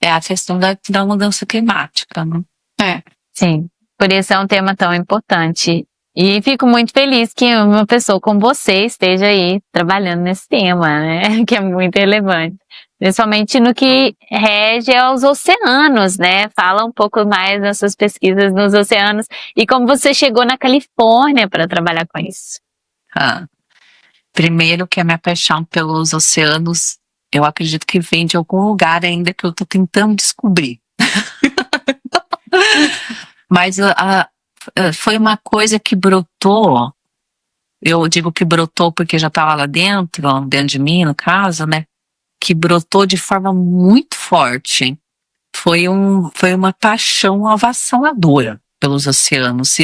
É a questão da mudança climática, né? Sim, por isso é um tema tão importante. E fico muito feliz que uma pessoa como você esteja aí trabalhando nesse tema, né? Que é muito relevante. Principalmente no que rege aos oceanos, né? Fala um pouco mais das suas pesquisas nos oceanos e como você chegou na Califórnia para trabalhar com isso. Primeiro que a minha paixão pelos oceanos, eu acredito que vem de algum lugar ainda que eu tô tentando descobrir. Mas foi uma coisa que brotou, eu digo que brotou porque já estava lá dentro de mim, no caso, né? Que brotou de forma muito forte. Foi uma paixão avassaladora pelos oceanos. E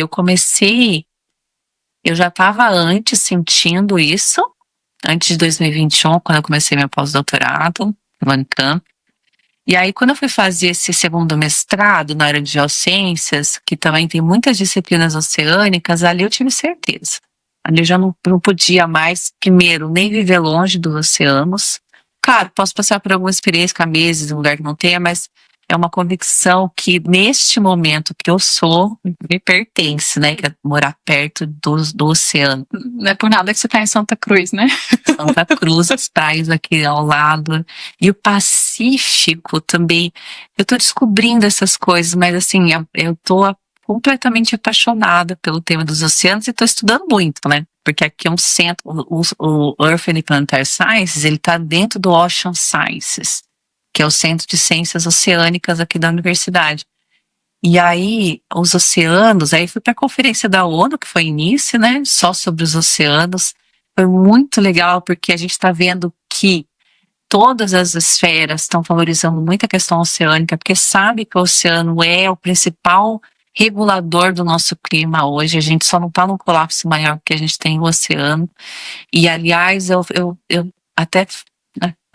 eu já estava antes sentindo isso, antes de 2021, quando eu comecei meu pós-doutorado no Unicamp. E aí, quando eu fui fazer esse segundo mestrado na área de geociências, que também tem muitas disciplinas oceânicas, ali eu tive certeza. Ali eu já não podia mais, primeiro, nem viver longe dos oceanos. Claro, posso passar por alguma experiência, ficar meses em um lugar que não tenha, mas é uma convicção que, neste momento que eu sou, me pertence, né? Que é morar perto do oceano. Não é por nada que você está em Santa Cruz, né? Santa Cruz, as praias aqui ao lado. E o Pacífico também. Eu tô descobrindo essas coisas, mas assim, eu tô completamente apaixonada pelo tema dos oceanos e tô estudando muito, né? Porque aqui é um centro, o Earth and Planetary Sciences, ele tá dentro do Ocean Sciences, que é o Centro de Ciências Oceânicas aqui da universidade. E aí, os oceanos, aí fui para a conferência da ONU, que foi início, né? Só sobre os oceanos. Foi muito legal, porque a gente está vendo que todas as esferas estão valorizando muito a questão oceânica, porque sabe que o oceano é o principal regulador do nosso clima hoje. A gente só não está num colapso maior porque a gente tem o oceano. E, aliás, eu até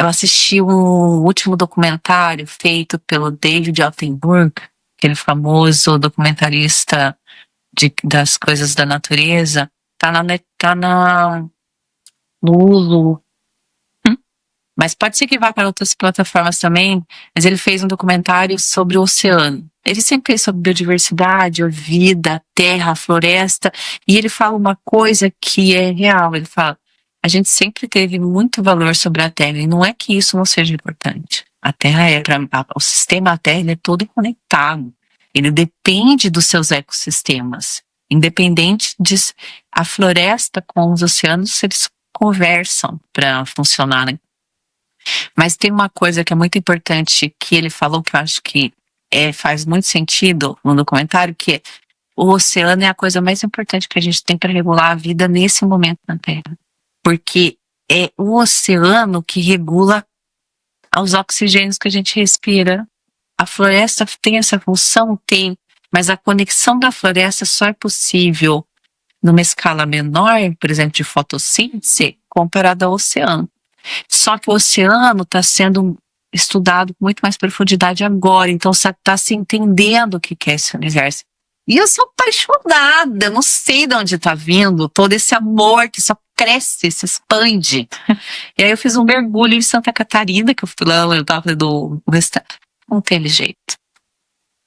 eu assisti um último documentário feito pelo David Attenborough, aquele famoso documentarista das coisas da natureza. Tá no Hulu. Mas pode ser que vá para outras plataformas também, mas ele fez um documentário sobre o oceano. Ele sempre fez sobre biodiversidade, a vida, a terra, a floresta, e ele fala uma coisa que é real. Ele fala, a gente sempre teve muito valor sobre a terra, e não é que isso não seja importante. A terra o sistema Terra, ele é todo conectado. Ele depende dos seus ecossistemas. Independente disso, a floresta com os oceanos, eles conversam para funcionar, né? Mas tem uma coisa que é muito importante que ele falou, que eu acho que faz muito sentido no documentário, que é o oceano é a coisa mais importante que a gente tem para regular a vida nesse momento na Terra. Porque é o oceano que regula os oxigênios que a gente respira. A floresta tem essa função? Tem, mas a conexão da floresta só é possível numa escala menor, por exemplo, de fotossíntese, comparada ao oceano. Só que o oceano está sendo estudado com muito mais profundidade agora. Então você está se entendendo o que é esse universo. E eu sou apaixonada, não sei de onde está vindo todo esse amor que só cresce, se expande. E aí eu fiz um mergulho em Santa Catarina, que eu fui lá, eu tava do restaurante. Não teve jeito.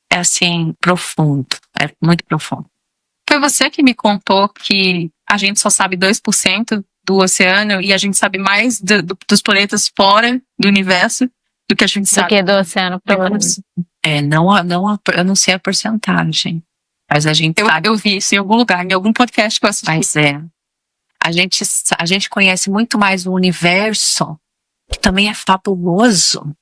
É assim, profundo. É muito profundo. Foi você que me contou que a gente só sabe 2% do oceano e a gente sabe mais dos planetas fora do universo do que a gente Do sabe. que do oceano profundo. Eu não sei a porcentagem. Mas a gente sabe. Eu vi isso em algum lugar, em algum podcast que eu assisti. Mas a gente conhece muito mais o universo, que também é fabuloso.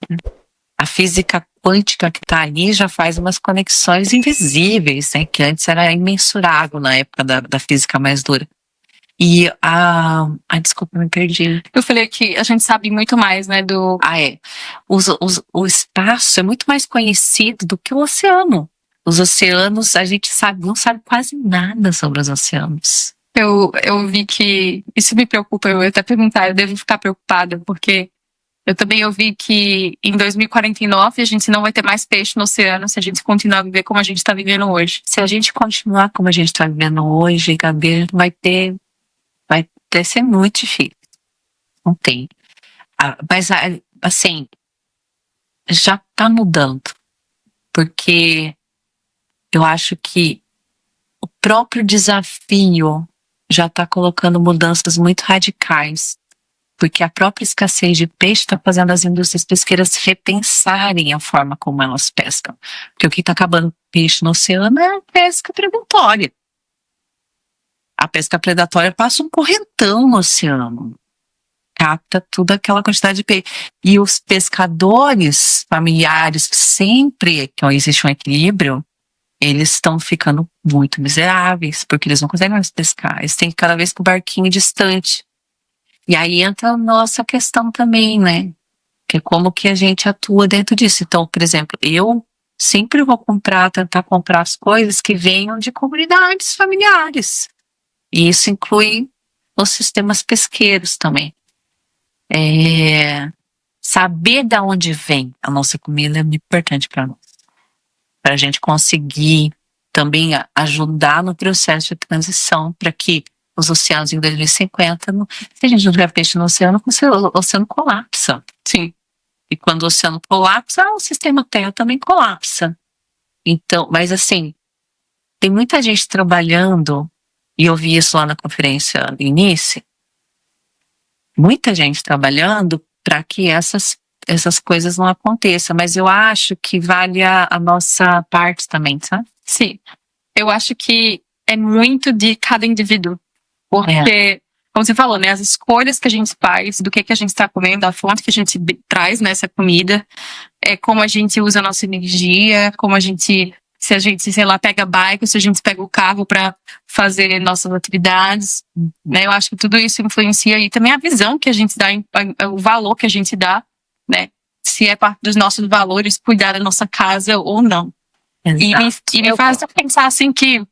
A física quântica que está ali já faz umas conexões invisíveis, né? Que antes era imensurável na época da física mais dura. E desculpa, me perdi. Eu falei que a gente sabe muito mais, né, do... O espaço é muito mais conhecido do que o oceano. Os oceanos, a gente não sabe quase nada sobre os oceanos. Eu vi que isso me preocupa, eu ia até perguntar, eu devo ficar preocupada, porque eu também ouvi que em 2049 a gente não vai ter mais peixe no oceano se a gente continuar a viver como a gente está vivendo hoje. Se a gente continuar como a gente está vivendo hoje, Gabi, vai ser muito difícil. Não tem. Mas, assim, já está mudando. Porque eu acho que o próprio desafio já está colocando mudanças muito radicais. Porque a própria escassez de peixe está fazendo as indústrias pesqueiras repensarem a forma como elas pescam. Porque o que está acabando com peixe no oceano é a pesca predatória. A pesca predatória passa um correntão no oceano. Capta toda aquela quantidade de peixe. E os pescadores familiares, sempre que existe um equilíbrio, eles estão ficando muito miseráveis, porque eles não conseguem mais pescar. Eles têm que ir cada vez com o barquinho distante. E aí entra a nossa questão também, né? Que é como que a gente atua dentro disso. Então, por exemplo, eu sempre vou tentar comprar as coisas que venham de comunidades familiares. E isso inclui os sistemas pesqueiros também. Saber de onde vem a nossa comida é muito importante para nós. Para a gente conseguir também ajudar no processo de transição para que os oceanos em 2050, se a gente não tiver peixe no oceano, o oceano colapsa. Sim. E quando o oceano colapsa, o sistema Terra também colapsa. Então, mas assim, tem muita gente trabalhando, e eu vi isso lá na conferência do início, muita gente trabalhando para que essas coisas não aconteçam, mas eu acho que vale a nossa parte também, sabe? Sim. Eu acho que é muito de cada indivíduo. Porque, como você falou, né, as escolhas que a gente faz, do que a gente está comendo, a fonte que a gente traz nessa comida, como a gente usa a nossa energia, se a gente, sei lá, pega bike, se a gente pega o carro para fazer nossas atividades, né? Eu acho que tudo isso influencia e também a visão que a gente dá, o valor que a gente dá, né? Se é parte dos nossos valores cuidar da nossa casa ou não. E me faz pensar assim que,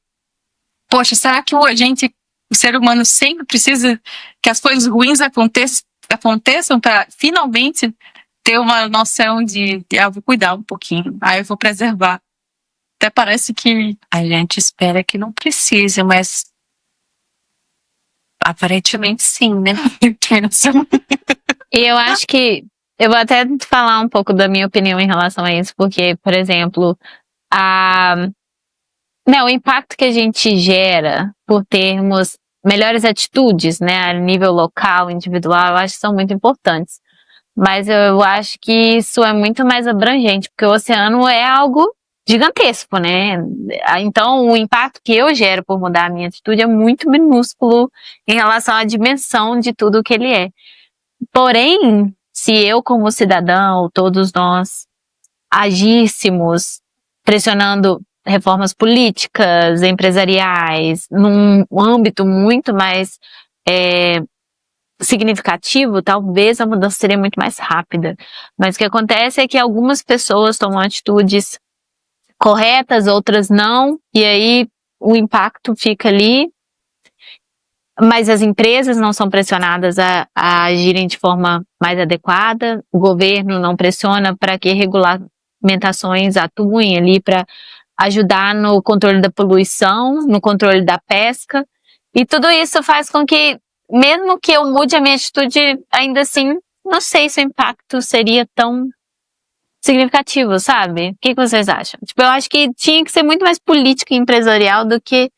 poxa, será que o ser humano sempre precisa que as coisas ruins aconteçam para finalmente ter uma noção de eu vou cuidar um pouquinho, eu vou preservar. Até parece que a gente espera que não precise, mas aparentemente sim, né? E eu acho que eu vou até falar um pouco da minha opinião em relação a isso, porque, por exemplo, o impacto que a gente gera por termos melhores atitudes, né, a nível local, individual, eu acho que são muito importantes. Mas eu acho que isso é muito mais abrangente, porque o oceano é algo gigantesco, né? Então, o impacto que eu gero por mudar a minha atitude é muito minúsculo em relação à dimensão de tudo que ele é. Porém, se eu como cidadão, todos nós, agíssemos pressionando reformas políticas, empresariais, num âmbito muito mais significativo, talvez a mudança seria muito mais rápida. Mas o que acontece é que algumas pessoas tomam atitudes corretas, outras não, e aí o impacto fica ali. mas as empresas não são pressionadas a agirem de forma mais adequada, o governo não pressiona para que regulamentações atuem ali para ajudar no controle da poluição, no controle da pesca, e tudo isso faz com que, mesmo que eu mude a minha atitude, ainda assim, não sei se o impacto seria tão significativo, sabe? O que vocês acham? Tipo, eu acho que tinha que ser muito mais político e empresarial do que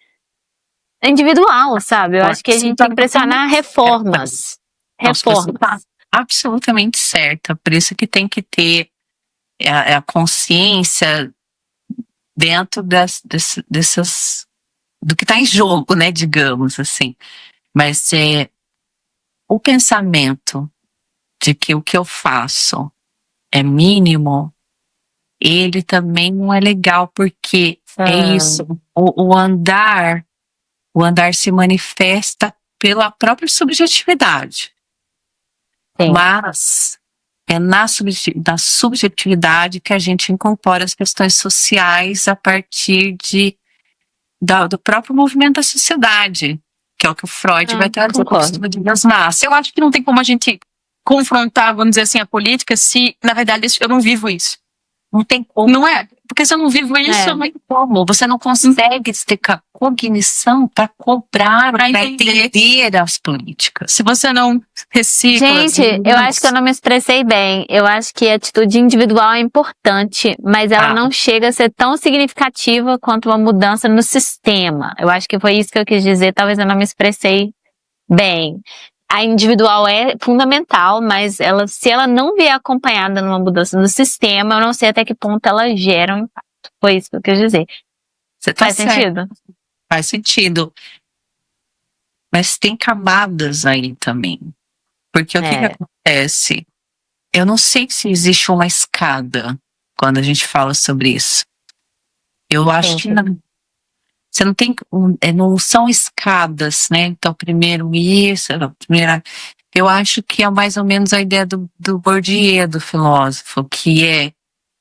individual, sabe? Eu acho que a gente tem que pressionar reformas. Você está absolutamente certa. Por isso que tem que ter a consciência dentro dessas do que está em jogo, né? Digamos assim. Mas o pensamento de que o que eu faço é mínimo, ele também não é legal, porque é isso. O andar se manifesta pela própria subjetividade. Sim. Mas é na subjetividade que a gente incorpora as questões sociais a partir do próprio movimento da sociedade, que é o que o Freud vai trazer com o estudo das massas. Eu acho que não tem como a gente confrontar, vamos dizer assim, a política se, na verdade, eu não vivo isso. Não tem como. Não é? Porque se eu não vivo isso, não tem como. Você não consegue ter cognição para cobrar, para entender as políticas. Se você não recicla... Gente, eu acho que eu não me expressei bem. Eu acho que a atitude individual é importante, mas ela não chega a ser tão significativa quanto uma mudança no sistema. Eu acho que foi isso que eu quis dizer, talvez eu não me expressei bem. A individual é fundamental, mas se ela não vier acompanhada numa mudança no sistema, eu não sei até que ponto ela gera um impacto. Foi isso que eu quis dizer. Faz sentido? Faz sentido. Mas tem camadas aí também. Porque o que acontece? Eu não sei se existe uma escada quando a gente fala sobre isso. Eu acho que não. Você não tem, não são escadas, né? Então, primeiro isso, eu acho que é mais ou menos a ideia do Bourdieu, do filósofo, que é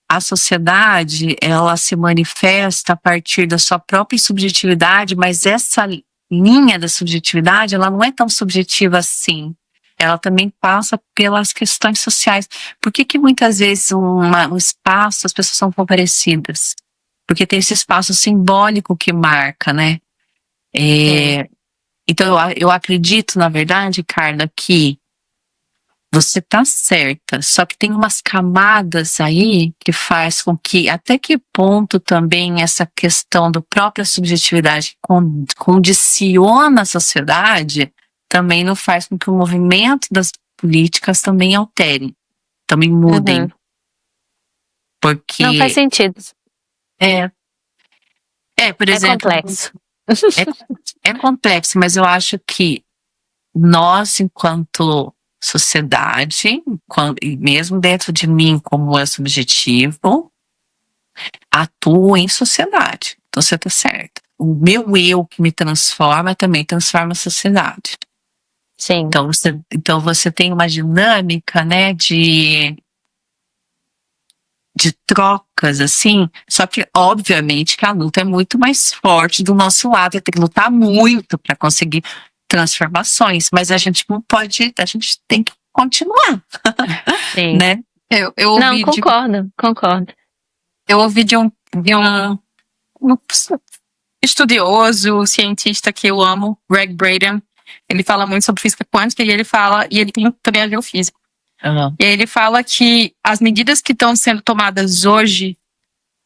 a sociedade, ela se manifesta a partir da sua própria subjetividade, mas essa linha da subjetividade, ela não é tão subjetiva assim. Ela também passa pelas questões sociais. Por que muitas vezes um espaço, as pessoas são favorecidas? Porque tem esse espaço simbólico que marca, né? Então, eu acredito, na verdade, Carla, que você está certa, só que tem umas camadas aí que faz com que, até que ponto também essa questão da própria subjetividade condiciona a sociedade, também não faz com que o movimento das políticas também alterem, também mudem. Porque... Não faz sentido. Por exemplo... É complexo. É complexo, mas eu acho que nós, enquanto sociedade, e mesmo dentro de mim, como é subjetivo, atuo em sociedade. Então você está certa. O meu eu que me transforma também transforma a sociedade. Sim. Então você tem uma dinâmica, né, de trocas, assim, só que obviamente que a luta é muito mais forte do nosso lado, tem que lutar muito para conseguir transformações, mas a gente não pode, a gente tem que continuar. Sim. Né? Eu ouvi concordo. Eu ouvi de um estudioso, cientista que eu amo, Greg Braden. Ele fala muito sobre física quântica e ele tem também a geofísica. E aí ele fala que as medidas que estão sendo tomadas hoje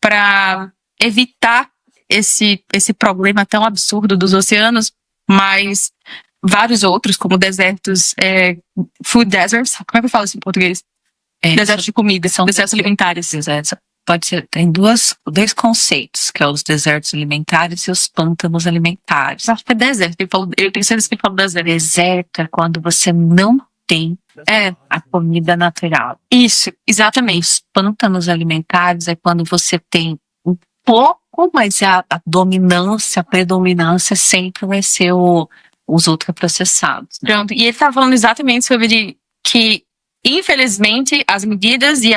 para evitar esse problema tão absurdo dos oceanos, mas vários outros, como desertos, food deserts, como é que eu falo isso em português? Desertos de comida, são desertos alimentares. Pode ser, tem dois conceitos, que é os desertos alimentares e os pântanos alimentares. Acho que é deserto, ele tem certeza que ele fala deserto. Deserto é quando você não tem a comida natural. Isso, exatamente. Os pântanos alimentares é quando você tem um pouco, mas a dominância, a predominância sempre vai ser os ultraprocessados. Né? Pronto, e ele está falando exatamente sobre que, infelizmente, as medidas e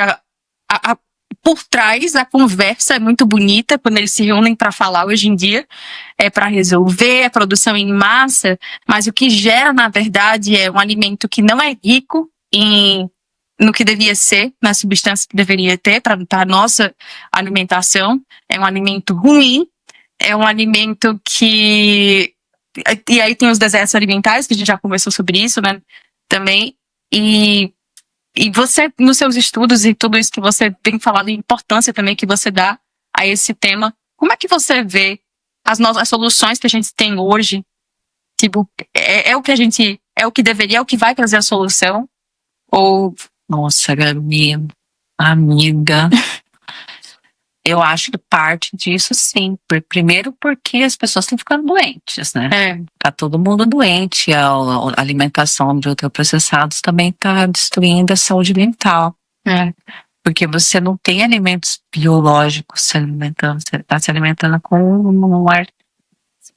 por trás, a conversa é muito bonita quando eles se reúnem para falar hoje em dia, é para resolver a produção em massa, mas o que gera, na verdade, é um alimento que não é rico no que devia ser, na substância que deveria ter para a nossa alimentação. É um alimento ruim, é um alimento que... E aí tem os desertos alimentares, que a gente já conversou sobre isso, né? Também. E você, nos seus estudos e tudo isso que você tem falado, a importância também que você dá a esse tema, como é que você vê as soluções que a gente tem hoje? Tipo, é o que a gente, é o que deveria, é o que vai trazer a solução? Ou... Nossa, Gabi, amiga, eu acho que parte disso sim. Primeiro porque as pessoas estão ficando doentes, né? Tá todo mundo doente, a alimentação de ultraprocessados também tá destruindo a saúde mental. Porque você não tem alimentos biológicos se alimentando, você tá se alimentando com uma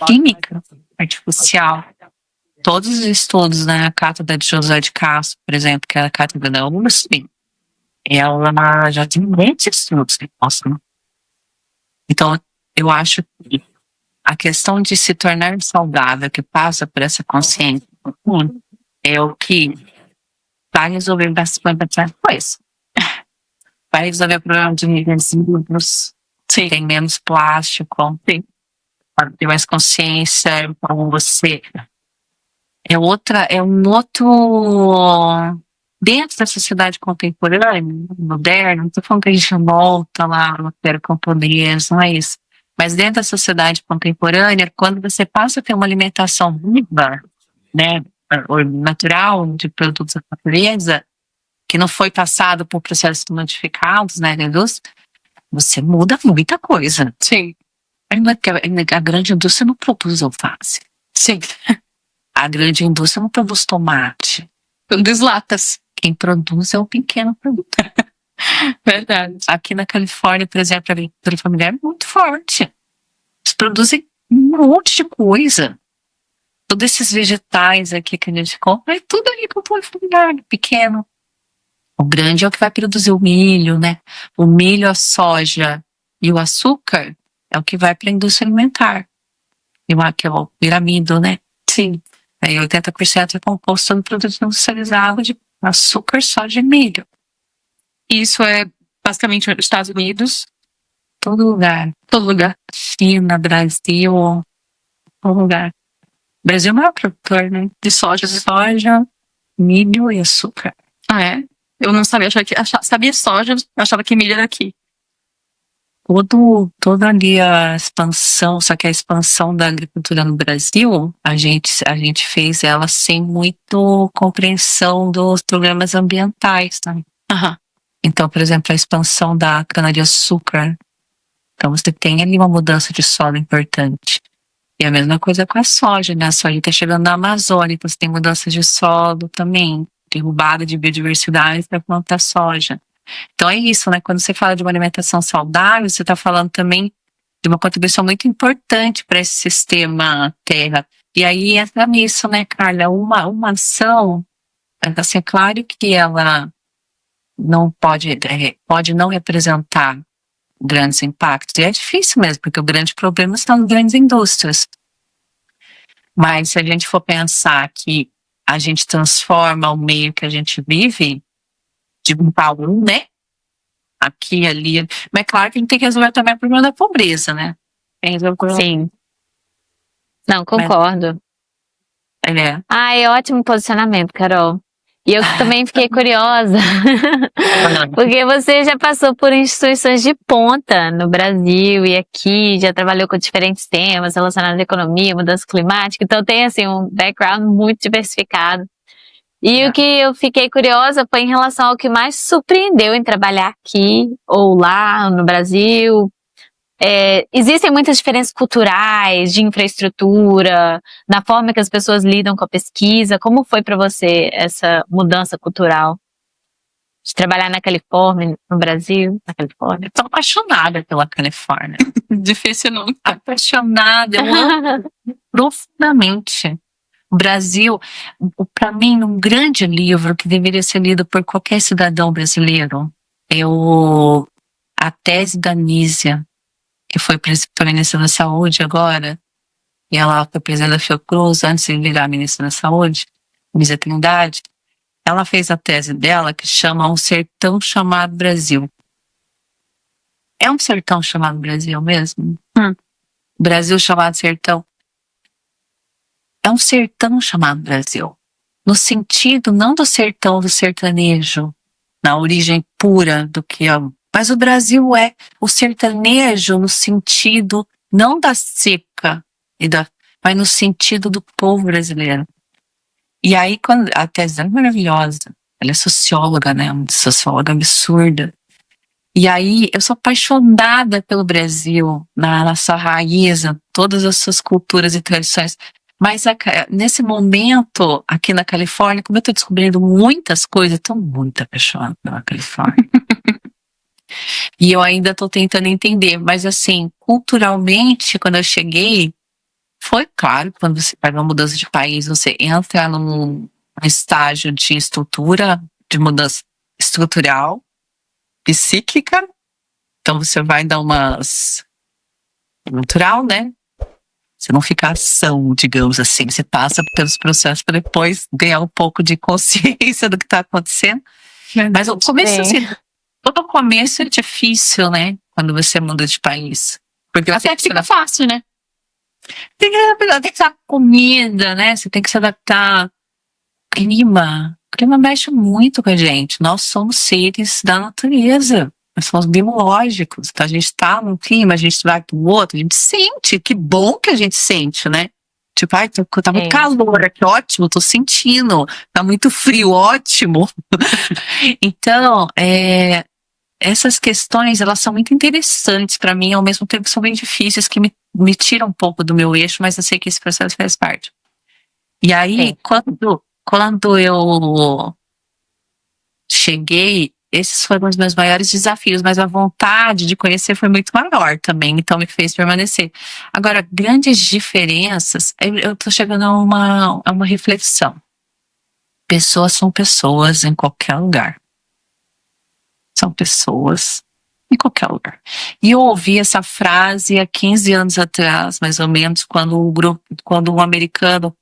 química artificial. Todos os estudos, né, a cátedra de José de Castro, por exemplo, que é a cátedra da USP, ela já tem muitos estudos que mostram. Então, eu acho que a questão de se tornar saudável, que passa por essa consciência, é o que vai resolver bastante coisa. Vai resolver o problema de resíduos, tem menos plástico, tem mais consciência, como você... É um outro... Dentro da sociedade contemporânea, moderna, não estou falando que a gente volta lá no Império Camponês, não é isso. Mas dentro da sociedade contemporânea, quando você passa a ter uma alimentação viva, né, natural, de produtos da natureza, que não foi passado por processos modificados, né, da indústria, você muda muita coisa. Sim. A grande indústria não produz alface. Sim. A grande indústria não produz tomate. Produz latas. Quem produz é o pequeno produtor. Verdade. Aqui na Califórnia, por exemplo, a agricultura familiar é muito forte. Eles produzem um monte de coisa. Todos esses vegetais aqui que a gente compra, é tudo agricultura familiar, pequeno. O grande é o que vai produzir o milho, né? O milho, a soja e o açúcar é o que vai para a indústria alimentar. Que é o piramido, né? Sim. Aí 80% é composto do produto industrializado de açúcar, soja e milho. Isso é basicamente nos Estados Unidos. Todo lugar. Todo lugar. China, Brasil, todo lugar. Brasil é o maior produtor, né? De soja, milho e açúcar. Ah, é? Eu não sabia, sabia soja, eu achava que milho era aqui. Toda ali a expansão, só que a expansão da agricultura no Brasil, a gente fez ela sem muito compreensão dos problemas ambientais, né? Então, por exemplo, a expansão da cana-de-açúcar. Então, você tem ali uma mudança de solo importante. E a mesma coisa com a soja, né? A soja está chegando na Amazônia, então você tem mudança de solo também, derrubada de biodiversidade para plantar soja. Então é isso, né? Quando você fala de uma alimentação saudável, você está falando também de uma contribuição muito importante para esse sistema terra. E aí entra nisso, né, Carla? Uma ação, assim, é claro que ela não pode não representar grandes impactos. E é difícil mesmo, porque o grande problema são as grandes indústrias. Mas se a gente for pensar que a gente transforma o meio que a gente vive de um para um, né? Aqui e ali. Mas é claro que a gente tem que resolver também o problema da pobreza, né? Sim. Não, concordo. É. É ótimo posicionamento, Carol. E eu também fiquei curiosa, porque você já passou por instituições de ponta no Brasil e aqui, já trabalhou com diferentes temas relacionados à economia, mudança climática, então tem assim um background muito diversificado. E o que eu fiquei curiosa foi em relação ao que mais surpreendeu em trabalhar aqui ou lá no Brasil. Existem muitas diferenças culturais, de infraestrutura, na forma que as pessoas lidam com a pesquisa. Como foi para você essa mudança cultural? De trabalhar na Califórnia, no Brasil, na Califórnia? Estou apaixonada pela Califórnia. Difícil não. Apaixonada, eu amo profundamente. O Brasil, para mim, um grande livro que deveria ser lido por qualquer cidadão brasileiro, a tese da Nísia, que foi ministra da Saúde agora, e ela foi presidente da Fiocruz antes de virar ministra da Saúde, Nísia Trindade. Ela fez a tese dela que chama Um Sertão Chamado Brasil. É um sertão chamado Brasil mesmo? Brasil chamado sertão. É um sertão chamado Brasil. No sentido, não do sertão do sertanejo, na origem pura do que é. Mas o Brasil é o sertanejo no sentido, não da seca, mas no sentido do povo brasileiro. E aí, quando a tese dela é maravilhosa, ela é socióloga, né? Uma socióloga absurda. E aí, eu sou apaixonada pelo Brasil, na sua raiz, em todas as suas culturas e tradições. Mas nesse momento, aqui na Califórnia, como eu estou descobrindo muitas coisas, estou muito apaixonada pela Califórnia. E eu ainda estou tentando entender. Mas assim, culturalmente, quando eu cheguei, foi claro, quando você faz uma mudança de país, você entra num estágio de estrutura, de mudança estrutural, psíquica. Então você vai dar umas... natural, né? Você não fica ação, digamos assim. Você passa pelos processos para depois ganhar um pouco de consciência do que está acontecendo. Mas o começo, assim, todo começo é difícil, né? Quando você muda de país. Porque Até que fica fácil, né? Tem que adaptar a comida, né? Você tem que se adaptar ao clima. O clima mexe muito com a gente. Nós somos seres da natureza. Nós somos biológicos. Então a gente está num clima, a gente vai para o outro, a gente sente. Que bom que a gente sente, né? Tipo, ai, tá muito calor aqui, ótimo, tô sentindo. Tá muito frio, ótimo. Então, essas questões, elas são muito interessantes para mim, ao mesmo tempo que são bem difíceis, que me tiram um pouco do meu eixo, mas eu sei que esse processo faz parte. E aí, quando eu cheguei, esses foram os meus maiores desafios, mas a vontade de conhecer foi muito maior também, então me fez permanecer. Agora, grandes diferenças, eu tô chegando a uma reflexão. Pessoas são pessoas em qualquer lugar. São pessoas em qualquer lugar. E eu ouvi essa frase há 15 anos atrás, mais ou menos, quando um americano,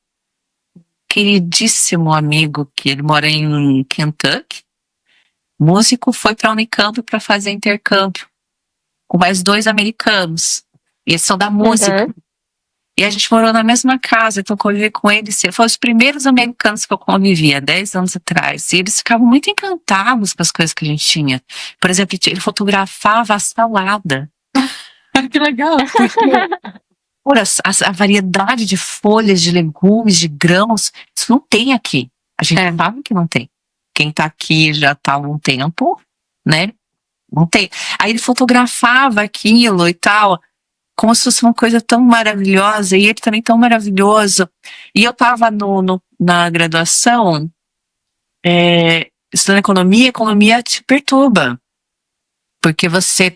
queridíssimo amigo, que ele mora em Kentucky, músico, foi para a Unicamp para fazer intercâmbio com mais 2 americanos. E eles são da música. Uhum. E a gente morou na mesma casa, então eu convivi com eles. Foram os primeiros americanos que eu convivia, 10 anos atrás. E eles ficavam muito encantados com as coisas que a gente tinha. Por exemplo, ele fotografava a salada. Que legal. A variedade de folhas, de legumes, de grãos, isso não tem aqui. A gente sabe que não tem. Quem tá aqui já tá há um tempo, né? Não tem. Aí ele fotografava aquilo e tal, como se fosse uma coisa tão maravilhosa, e ele também tão maravilhoso. E eu estava na graduação, estudando economia te perturba. Porque você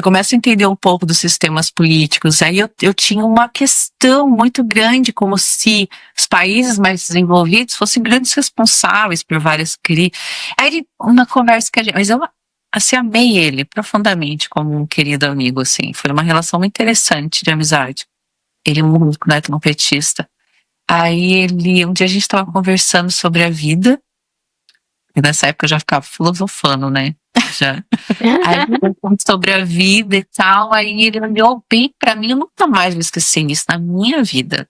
começa a entender um pouco dos sistemas políticos. Aí eu tinha uma questão muito grande, como se os países mais desenvolvidos fossem grandes responsáveis por várias crises. Aí uma conversa que a gente... Mas eu assim, amei ele profundamente como um querido amigo, assim. Foi uma relação muito interessante de amizade. Ele é um músico, né, trompetista. Aí um dia a gente estava conversando sobre a vida, e nessa época eu já ficava filosofando, né? Já. Aí sobre a vida e tal, aí ele olhou bem pra mim, eu nunca mais vou esquecer isso na minha vida.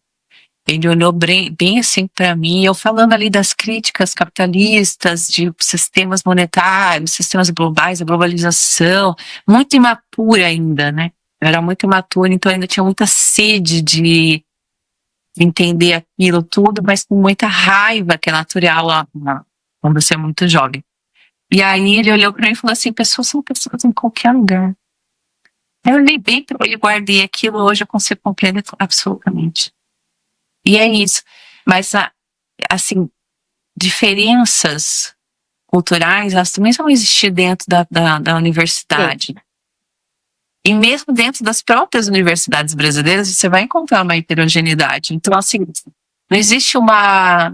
Ele olhou bem assim pra mim, eu falando ali das críticas capitalistas, de sistemas monetários, sistemas globais, a globalização, muito imatura ainda, né? Eu era muito imatura, então ainda tinha muita sede de entender aquilo tudo, mas com muita raiva, que é natural quando você é muito jovem. E aí ele olhou pra mim e falou assim, pessoas são pessoas em qualquer lugar. Eu olhei bem pra ele, guardei aquilo, hoje eu consigo compreender absolutamente. E é isso. Mas, assim, diferenças culturais, elas também vão existir dentro da universidade. Sim. E mesmo dentro das próprias universidades brasileiras, você vai encontrar uma heterogeneidade. Então, assim, não existe uma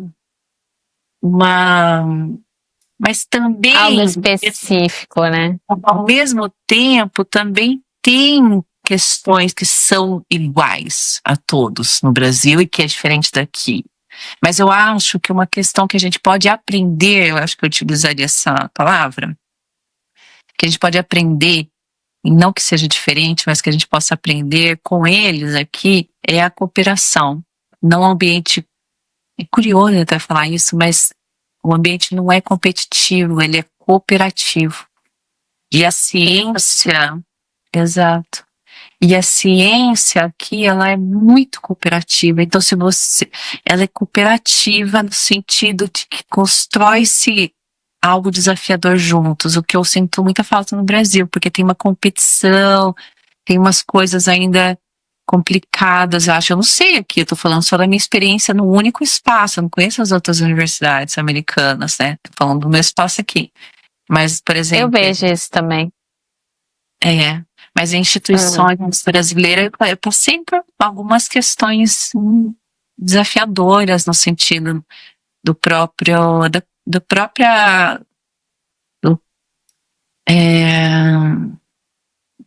Mas também, Algo específico, né? ao mesmo tempo, também tem questões que são iguais a todos no Brasil e que é diferente daqui. Mas eu acho que uma questão que a gente pode aprender, eu acho que eu utilizaria essa palavra, que a gente pode aprender, e não que seja diferente, mas que a gente possa aprender com eles aqui, é a cooperação. Não um ambiente, é curioso até falar isso, mas o ambiente não é competitivo, ele é cooperativo. E a ciência, exato. E a ciência aqui, ela é muito cooperativa. Então, ela é cooperativa no sentido de que constrói-se algo desafiador juntos, o que eu sinto muita falta no Brasil, porque tem uma competição, tem umas coisas ainda complicadas, eu acho. Eu não sei aqui, eu tô falando só da minha experiência no único espaço, eu não conheço as outras universidades americanas, né? Tô falando do meu espaço aqui. Mas, por Eu exemplo, vejo isso também. mas em instituições brasileiras, eu sempre algumas questões desafiadoras no sentido do próprio, do própria, do, é,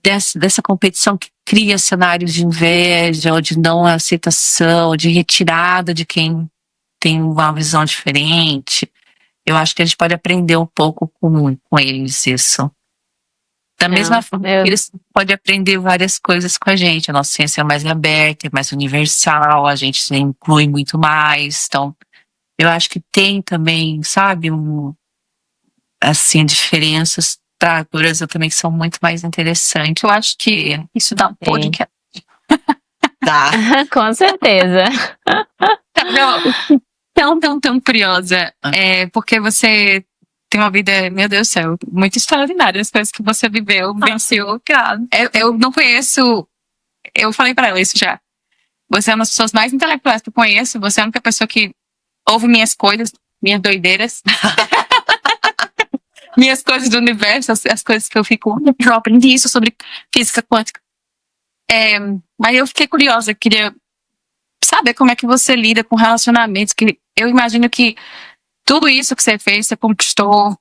dessa competição que cria cenários de inveja, ou de não aceitação, ou de retirada de quem tem uma visão diferente. Eu acho que a gente pode aprender um pouco com eles isso. Da mesma forma que eles podem aprender várias coisas com a gente. A nossa ciência é mais aberta, é mais universal, a gente se inclui muito mais. Então, eu acho que tem também, sabe, assim, diferenças para também que são muito mais interessantes. Eu acho que isso dá um podcast. Dá. Com certeza. Tão curiosa. Porque você tem uma vida, meu Deus do céu, muito extraordinária. As coisas que você viveu, venceu. Eu não conheço. Eu falei pra ela isso já. Você é uma das pessoas mais intelectuais que eu conheço. Você é a única pessoa que ouve minhas coisas, minhas doideiras. Minhas coisas do universo, as coisas que eu fico. Eu aprendi isso sobre física quântica. Mas eu fiquei curiosa, queria saber como é que você lida com relacionamentos. Que eu imagino que tudo isso que você fez, você conquistou,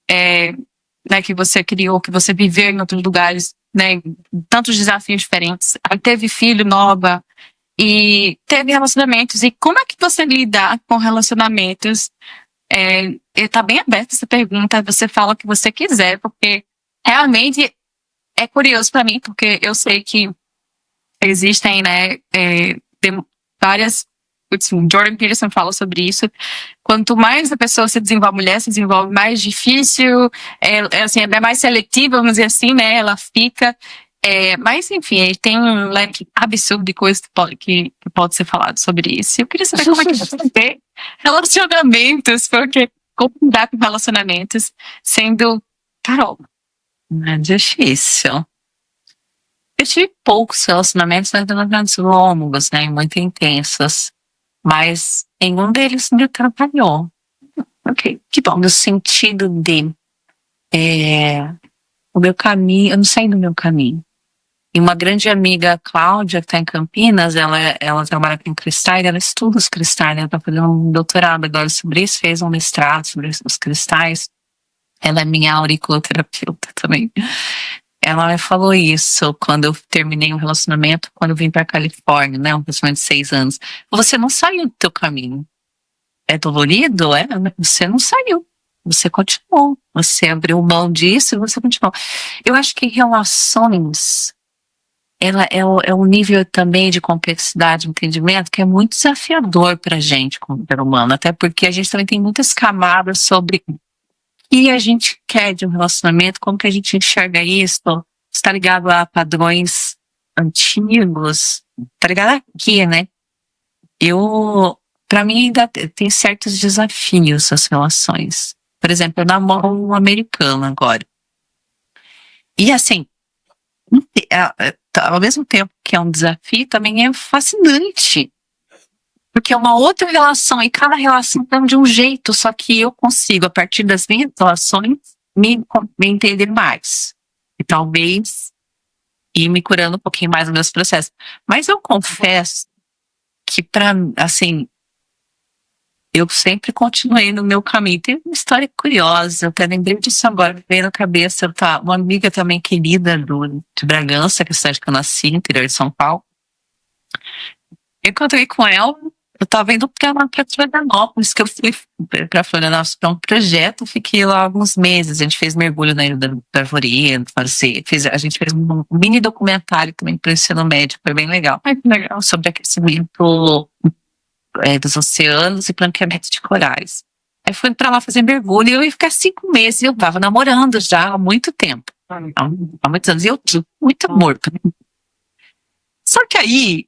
né, que você criou, que você viveu em outros lugares, né, tantos desafios diferentes. Aí teve filho nova e teve relacionamentos. E como é que você lida com relacionamentos? Tá bem aberta essa pergunta, você fala o que você quiser, porque realmente é curioso para mim, porque eu sei que existem, né, várias. Jordan Peterson fala sobre isso. Quanto mais a pessoa se desenvolve, a mulher se desenvolve, mais difícil, assim, é mais seletiva, vamos dizer assim, né? Ela fica. Mas, enfim, tem um leque absurdo de coisas que pode ser falado sobre isso. Eu queria saber como é que você vê relacionamentos, porque como lidar com relacionamentos sendo Carol. É difícil. Eu tive poucos relacionamentos, mas relacionamentos longos, né, e muito intensos. Mas nenhum deles me atrapalhou. Ok, que bom. No sentido de o meu caminho, eu não saí do meu caminho. E uma grande amiga, Cláudia, que está em Campinas, ela trabalha com cristais, ela estuda os cristais, ela está fazendo um doutorado agora sobre isso, fez um mestrado sobre os cristais. Ela é minha auriculoterapeuta também. Ela me falou isso quando eu terminei um relacionamento, quando eu vim para Califórnia, né, um relacionamento de 6 anos. Você não saiu do teu caminho. É dolorido? Você não saiu. Você continuou. Você abriu mão disso e você continuou. Eu acho que relações, ela é um nível também de complexidade, de entendimento que é muito desafiador para a gente como ser humano, até porque a gente também tem muitas camadas sobre o que a gente quer de um relacionamento, como que a gente enxerga isso, está ligado a padrões antigos, tá ligado aqui, né? Para mim ainda tem certos desafios as relações. Por exemplo, eu namoro um americano agora. E assim, ao mesmo tempo que é um desafio, também é fascinante. Porque é uma outra relação, e cada relação é de um jeito, só que eu consigo, a partir das minhas relações, me entender mais. E talvez ir me curando um pouquinho mais nos meus processos. Mas eu confesso que, assim, eu sempre continuei no meu caminho. Tem uma história curiosa, eu até lembrei disso agora, veio na cabeça, tá? Uma amiga também querida de Bragança, que é a cidade que eu nasci, interior de São Paulo. Eu encontrei com ela, eu tava indo pra Florianópolis, que eu fui pra Florianópolis pra um projeto, fiquei lá alguns meses, a gente fez mergulho na Ilha da Arvoredo, a gente fez um mini documentário também para o ensino médio, foi bem legal. Ai, que legal. Sobre aquecimento dos oceanos e branqueamento de corais. Aí fui pra lá fazer mergulho e eu ia ficar 5 meses, eu tava namorando já há muito tempo, há muitos anos, e eu tinha muito amor. Só que aí,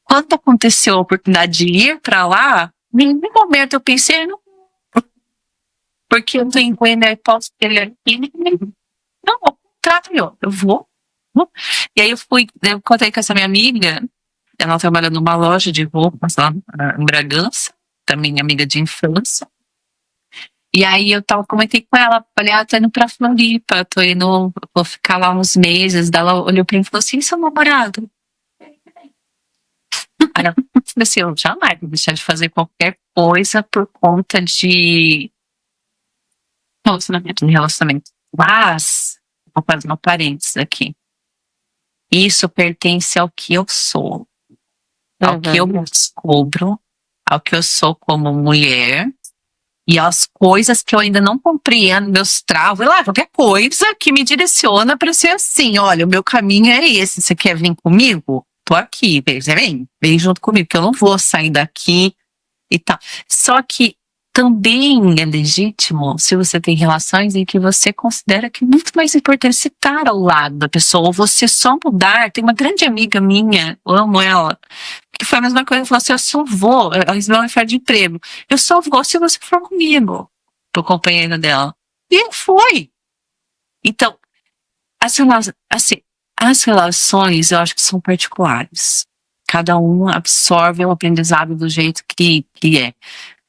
quando aconteceu a oportunidade de ir pra lá, em nenhum momento eu pensei, não, porque eu tenho ainda posso ter aqui. Não, ao contrário, eu vou. E aí eu contei com essa minha amiga, ela trabalha numa loja de roupas lá em Bragança, também minha amiga de infância. E aí comentei com ela, falei, tô indo pra Floripa, vou ficar lá uns meses. Daí ela olhou pra mim e falou assim, e seu namorado? Aí eu falei assim, eu jamais vou deixar de fazer qualquer coisa por conta de relacionamento. Mas, vou fazer uma parênteses aqui. Isso pertence ao que eu sou, ao que eu me descubro, ao que eu sou como mulher e às coisas que eu ainda não compreendo, meus travos, qualquer coisa que me direciona para ser assim, olha, o meu caminho é esse, você quer vir comigo? Tô aqui, vem junto comigo, que eu não vou sair daqui e tal. Só que também é legítimo se você tem relações em que você considera que é muito mais importante você estar ao lado da pessoa, ou você só mudar. Tem uma grande amiga minha, eu amo ela, que foi a mesma coisa, ela falou assim, eu só vou, ela recebeu uma oferta de emprego, eu só vou se você for comigo, pro companheiro dela. E ele foi. Então, as relações eu acho que são particulares. Cada um absorve o aprendizado do jeito que é.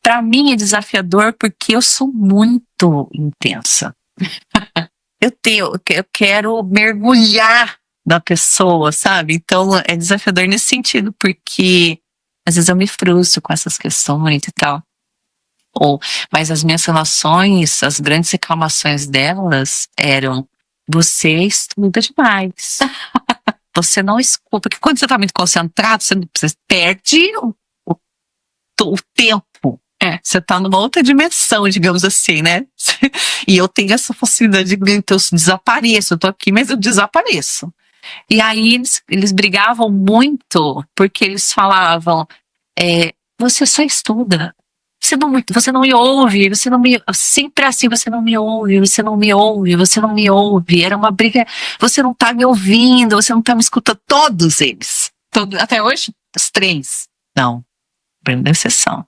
Para mim é desafiador porque eu sou muito intensa. Eu quero mergulhar na pessoa, sabe? Então é desafiador nesse sentido, porque às vezes eu me frustro com essas questões e tal. Mas as minhas relações, as grandes reclamações delas eram: você estuda demais. Você não escuta, porque quando você está muito concentrado, você perde o tempo. Você tá numa outra dimensão, digamos assim, né? E eu tenho essa facilidade de então, eu desapareço, eu tô aqui, mas eu desapareço. E aí eles brigavam muito, porque eles falavam, você só estuda. Você não me ouve, sempre assim, você não me ouve, você não me ouve, você não me ouve. Era uma briga, você não tá me ouvindo, você não tá me escutando. Todos eles. Até hoje? Os 3. Não. Primeira exceção.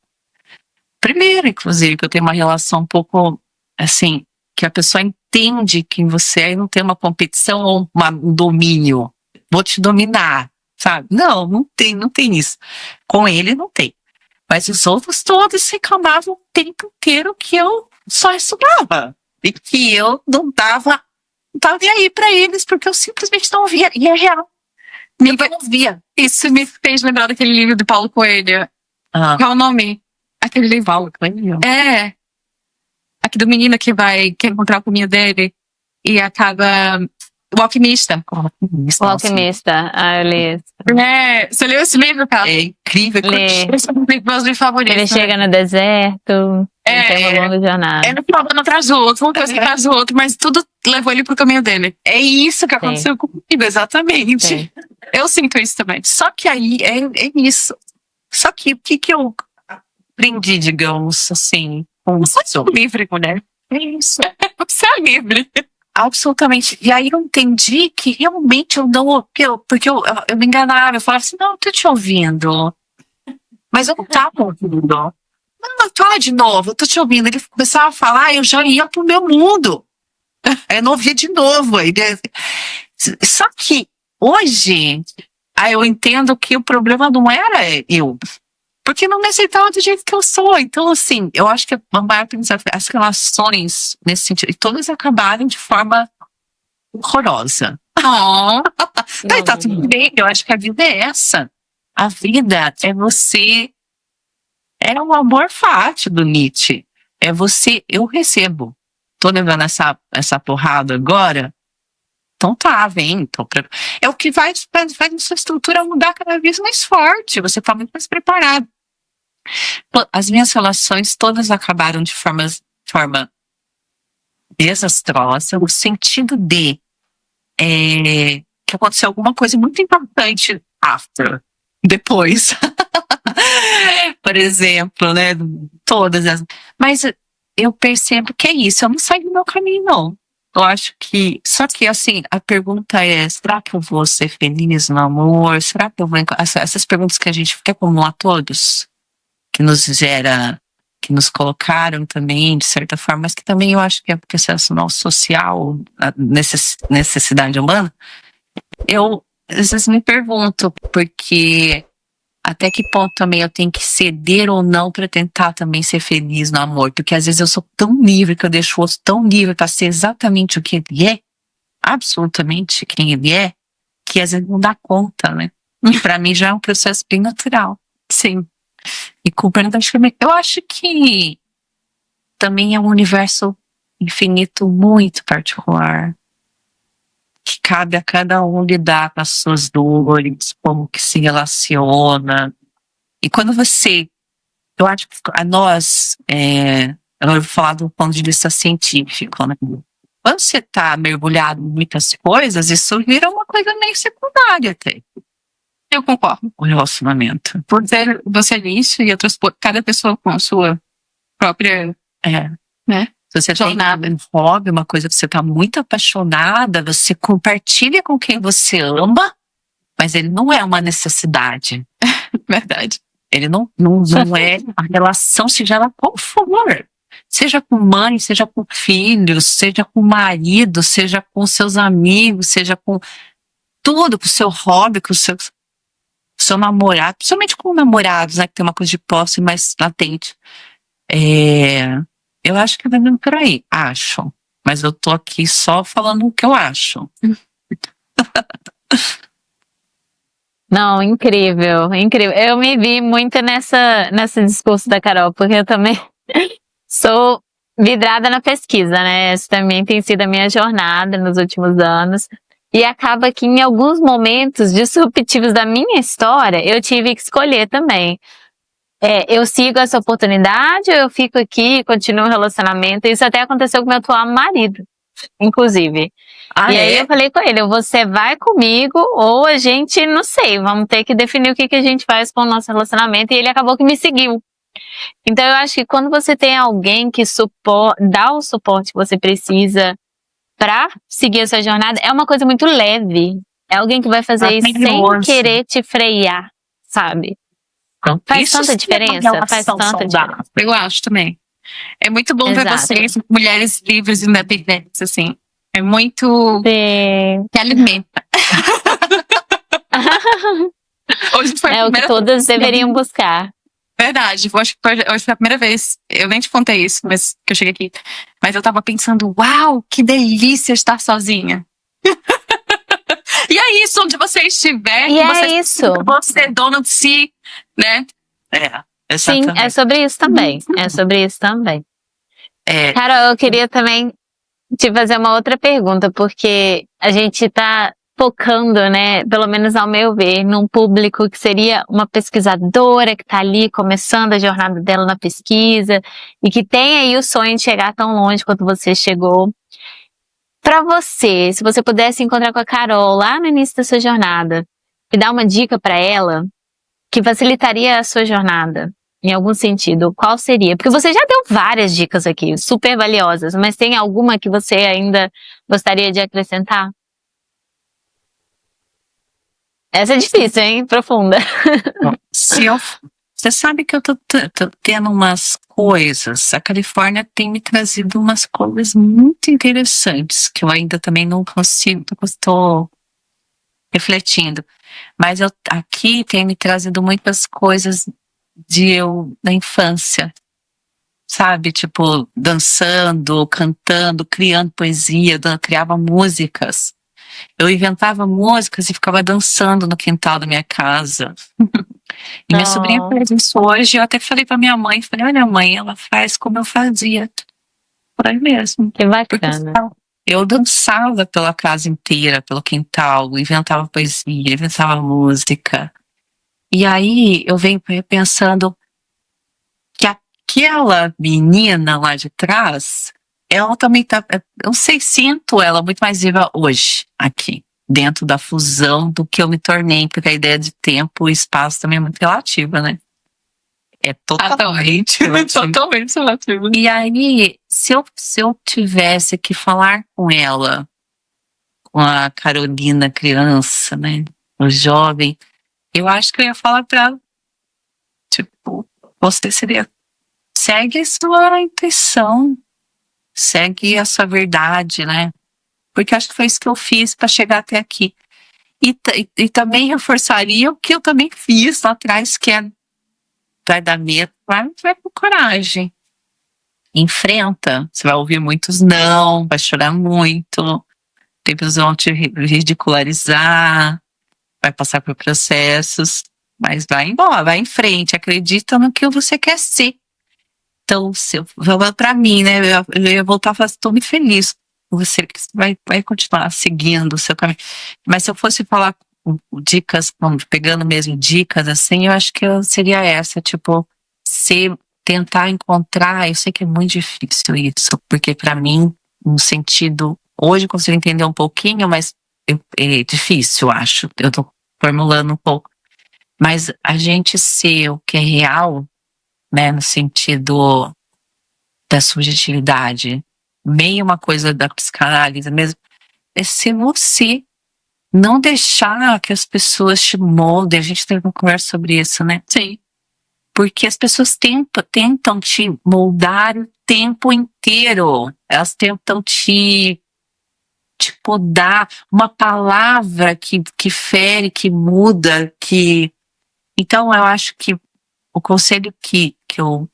Primeiro, inclusive, que eu tenho uma relação um pouco, assim, que a pessoa entende quem você é e não tem uma competição ou um domínio. Vou te dominar, sabe? Não tem isso. Com ele não tem. Mas os outros todos reclamavam o tempo inteiro que eu só estudava. E que eu não tava nem aí pra eles, porque eu simplesmente não via. E é real. Eu não via. Isso me fez lembrar daquele livro do Paulo Coelho. Qual é o nome? Aquele livro. Paulo Coelho? Aqui do menino que quer encontrar o caminho dele e acaba. O Alquimista. O Alquimista. Eu li. Você leu esse livro, cara? É incrível. Esse é um dos meus livros favoritos. Ele chega no deserto, tem uma longa jornada. Ele um atrás do outro, uma coisa atrás do outro, mas tudo levou ele pro caminho dele. É isso que aconteceu comigo, exatamente. Sim. Eu sinto isso também. Só que aí é isso. Só que o que eu aprendi, digamos assim, com Você é livre, mulher. É isso. Você é livre. Absolutamente. E aí eu entendi que realmente eu não. Porque eu me enganava, eu falava assim, não, eu tô te ouvindo. Mas eu não tava ouvindo. Não, fala de novo, eu tô te ouvindo. Ele começava a falar, eu já ia pro meu mundo. Eu não ouvia de novo. Só que hoje, eu entendo que o problema não era eu. Porque não me aceitava do jeito que eu sou. Então, assim, eu acho que a maior desafio, as relações nesse sentido, e todas acabaram de forma horrorosa. Tá tudo bem, eu acho que a vida é essa. A vida é você É um amor fati do Nietzsche. É você, eu recebo. Tô levando essa porrada agora. Então tá, vem. É o que faz a sua estrutura mudar cada vez mais forte. Você tá muito mais preparado. As minhas relações todas acabaram de forma desastrosa, no sentido de que aconteceu alguma coisa muito importante depois. Por exemplo, né? Todas as. Mas eu percebo que é isso, eu não saio do meu caminho, não. Eu acho que. Só que, assim, a pergunta é: será que eu vou ser feliz no amor? Será que eu vou. Essas perguntas que a gente quer acumular todos, que nos gera. Que nos colocaram também, de certa forma, mas que também eu acho que é o processo nosso social, a necessidade humana. Eu, às vezes, me pergunto, porque até que ponto também eu tenho que ceder ou não para tentar também ser feliz no amor, porque às vezes eu sou tão livre que eu deixo o outro tão livre para ser exatamente o que ele é, absolutamente quem ele é, que às vezes não dá conta, né? E para mim já é um processo bem natural. Sim. E compreendendo, eu acho que também é um universo infinito muito particular, que cabe a cada um lidar com as suas dores, como que se relaciona. E quando eu acho que a nós, eu vou falar do ponto de vista científico, né? Quando você está mergulhado em muitas coisas, isso vira uma coisa meio secundária até. Eu concordo. O relacionamento. Por ser você nisso e cada pessoa com a sua própria, né? Se você jornada. tem um hobby, uma coisa que você está muito apaixonada, você compartilha com quem você ama, mas ele não é uma necessidade. Verdade. Ele não é a relação, seja ela qual for. Seja com mãe, seja com filhos, seja com marido, seja com seus amigos, seja com tudo, com o seu hobby, com o seu namorado, principalmente com namorados, né, que tem uma coisa de posse mais latente. Eu acho que vai mesmo por aí, acho. Mas eu tô aqui só falando o que eu acho. Não, incrível, incrível. Eu me vi muito nesse discurso da Carol, porque eu também sou vidrada na pesquisa, né? Essa também tem sido a minha jornada nos últimos anos. E acaba que em alguns momentos disruptivos da minha história, eu tive que escolher também. Eu sigo essa oportunidade ou eu fico aqui e continuo o relacionamento? Isso até aconteceu com meu atual marido, inclusive. E aí eu falei com ele, você vai comigo ou a gente, não sei, vamos ter que definir o que a gente faz com o nosso relacionamento. E ele acabou que me seguiu. Então eu acho que quando você tem alguém que dá o suporte que você precisa pra seguir a sua jornada, é uma coisa muito leve. É alguém que vai fazer isso sem querer te frear, sabe? Então, Faz tanta diferença, faz tanta diferença. Eu acho também. É muito bom ver vocês, mulheres livres e independentes, assim. É muito... Sim. Que alimenta. Hoje foi o que todas deveriam buscar. Verdade, eu acho que hoje foi a primeira vez, eu nem te contei isso, mas que eu cheguei aqui, mas eu tava pensando, uau, que delícia estar sozinha. E é isso, onde você estiver, você é dona de si, né? Sim, é sobre isso também, Carol, eu queria também te fazer uma outra pergunta, porque a gente tá focando, né, pelo menos ao meu ver, num público que seria uma pesquisadora que tá ali começando a jornada dela na pesquisa e que tem aí o sonho de chegar tão longe quanto você chegou. Para você, se você pudesse encontrar com a Carol lá no início da sua jornada e dar uma dica para ela que facilitaria a sua jornada, em algum sentido, qual seria? Porque você já deu várias dicas aqui, super valiosas, mas tem alguma que você ainda gostaria de acrescentar? Essa é difícil, hein? Profunda. Você sabe que eu tô tendo umas coisas, a Califórnia tem me trazido umas coisas muito interessantes, que eu ainda também não consigo, estou refletindo. Mas aqui tem me trazido muitas coisas da infância, sabe? Tipo, dançando, cantando, criando poesia, criava músicas. Eu inventava músicas e ficava dançando no quintal da minha casa. E minha sobrinha Não. faz isso hoje. Eu até falei pra minha mãe, falei, olha, mãe, ela faz como eu fazia. Por aí mesmo. Que Porque bacana. eu dançava pela casa inteira, pelo quintal, inventava poesia, inventava música. E aí eu venho pensando que aquela menina lá de trás, ela também tá. Eu não sei, sinto ela muito mais viva hoje, aqui, dentro da fusão do que eu me tornei, porque a ideia de tempo e espaço também é muito relativa, né? É totalmente relativa. Totalmente relativo. E aí, se eu tivesse que falar com ela, com a Carolina criança, né? O jovem, eu acho que eu ia falar pra ela, tipo, você seria. Segue a sua intuição, segue a sua verdade, né? Porque acho que foi isso que eu fiz para chegar até aqui. E também reforçaria o que eu também fiz lá atrás, que é vai dar medo, vai com coragem. Enfrenta. Você vai ouvir muitos não, vai chorar muito. Tem pessoas que vão te ridicularizar, vai passar por processos, mas vai embora, vai em frente, acredita no que você quer ser. Então, se eu falar pra mim, né, eu ia voltar e falar, estou muito feliz com você, que vai continuar seguindo o seu caminho. Mas se eu fosse falar dicas, pegando mesmo dicas, assim, eu acho que seria essa, tipo, tentar encontrar, eu sei que é muito difícil isso, porque pra mim, no sentido, hoje eu consigo entender um pouquinho, mas é difícil, eu acho, eu tô formulando um pouco. Mas a gente ser o que é real, né, no sentido da subjetividade, meio uma coisa da psicanálise mesmo, é ser você, não deixar que as pessoas te moldem. A gente teve uma conversa sobre isso, né? Sim. Porque as pessoas tentam te moldar o tempo inteiro. Elas tentam te podar. Uma palavra que fere, que muda, que... Então, eu acho que o conselho que eu...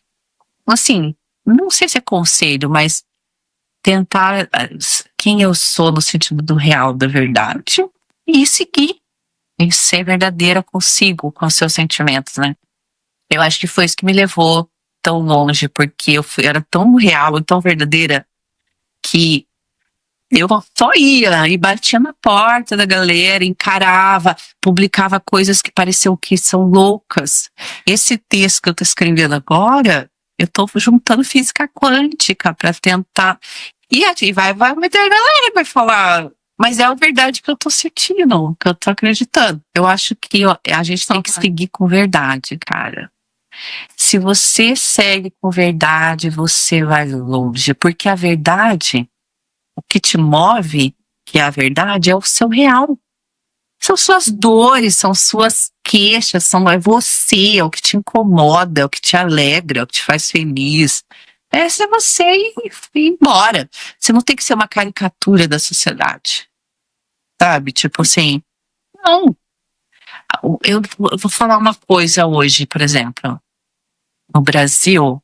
Assim, não sei se é conselho, mas tentar quem eu sou no sentido do real, da verdade, e seguir, e ser verdadeira consigo, com os seus sentimentos, né? Eu acho que foi isso que me levou tão longe, porque era tão real e tão verdadeira que eu só ia e batia na porta da galera, encarava, publicava coisas que pareciam que são loucas. Esse texto que eu estou escrevendo agora, eu estou juntando física quântica para tentar. E aí vai muita galera vai falar, mas é a verdade que eu tô sentindo, que eu tô acreditando. Eu acho que a gente tem que seguir com verdade, cara. Se você segue com verdade, você vai longe, porque a verdade, o que te move, que é a verdade, é o seu real. São suas dores, são suas queixas, é você, é o que te incomoda, é o que te alegra, é o que te faz feliz. Essa é você e ir embora. Você não tem que ser uma caricatura da sociedade, sabe? Tipo assim, não. Eu vou falar uma coisa hoje, por exemplo. No Brasil,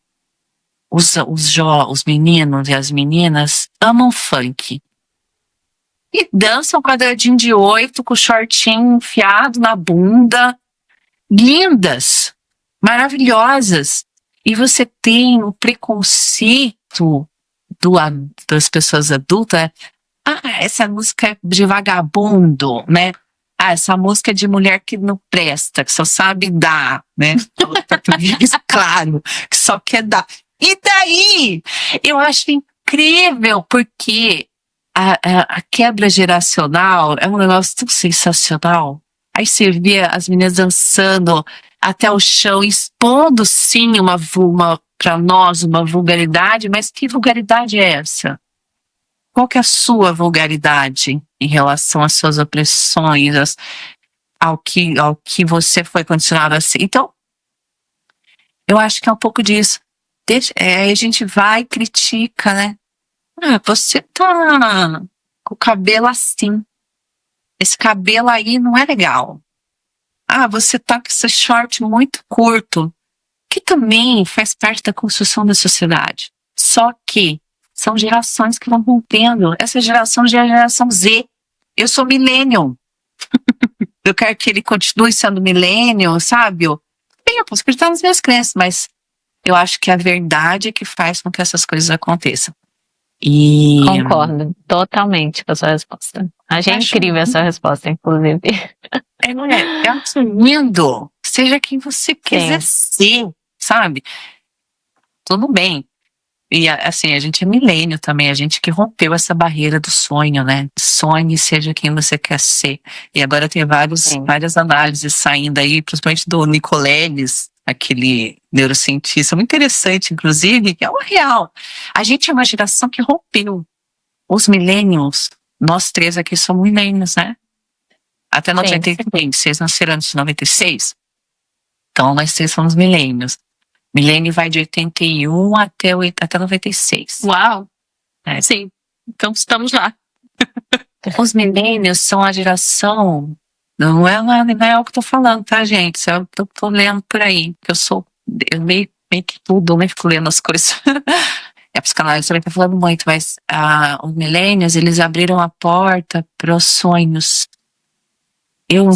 os meninos e as meninas amam funk. E dançam quadradinho de 8 com o shortinho enfiado na bunda. Lindas, maravilhosas. E você tem o preconceito das pessoas adultas. Ah, essa música é de vagabundo, né? Ah, essa música é de mulher que não presta, que só sabe dar, né? Português, claro, que só quer dar. E daí? Eu acho incrível, porque a quebra geracional é um negócio tão sensacional. Aí você vê as meninas dançando até o chão, expondo sim para nós uma vulgaridade, mas que vulgaridade é essa? Qual que é a sua vulgaridade em relação às suas opressões, ao que você foi condicionado a ser? Então, eu acho que é um pouco disso. Aí a gente vai e critica, né? Ah, você tá com o cabelo assim. Esse cabelo aí não é legal. Ah, você tá com esse short muito curto, que também faz parte da construção da sociedade. Só que são gerações que vão rompendo. Essa geração já é a geração Z. Eu sou millennial. eu quero que ele continue sendo millennial, sabe? Bem, eu posso acreditar nas minhas crenças, mas eu acho que a verdade é que faz com que essas coisas aconteçam. E Concordo totalmente com a sua resposta. Achei Acho incrível a sua resposta, inclusive. é lindo. Seja quem você quiser ser, sabe? Tudo bem. E assim, a gente é milênio também, a gente que rompeu essa barreira do sonho, né? Sonhe, seja quem você quer ser. E agora tem várias análises saindo aí, principalmente do Nicoleles, aquele neurocientista muito interessante, inclusive, que é o real. A gente é uma geração que rompeu. Os millennials, nós três aqui somos millennials, né? Até 96, vocês nasceram antes de 96? Então, nós três somos millennials. Milênio vai de 81 até 96. Uau! É. Sim, então estamos lá. Os milênios são a geração. Não é o que eu tô falando, tá, gente? Isso é o que eu tô lendo por aí. Que eu meio que tudo, né? Fico lendo as coisas. A psicanálise também tá falando muito, mas os milênios, eles abriram a porta para os sonhos. Eu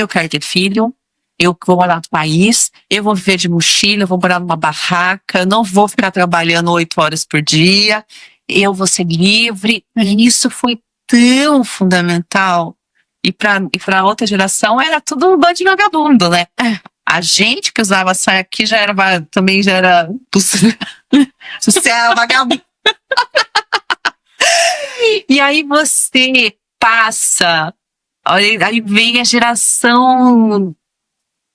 quero ter filho. Eu vou morar no país, eu vou viver de mochila, eu vou morar numa barraca, eu não vou ficar trabalhando 8 horas por dia, eu vou ser livre. E isso foi tão fundamental. E para outra geração era tudo um bando de vagabundo, né? A gente que usava saia aqui também já era você era vagabundo. E aí você passa, aí vem a geração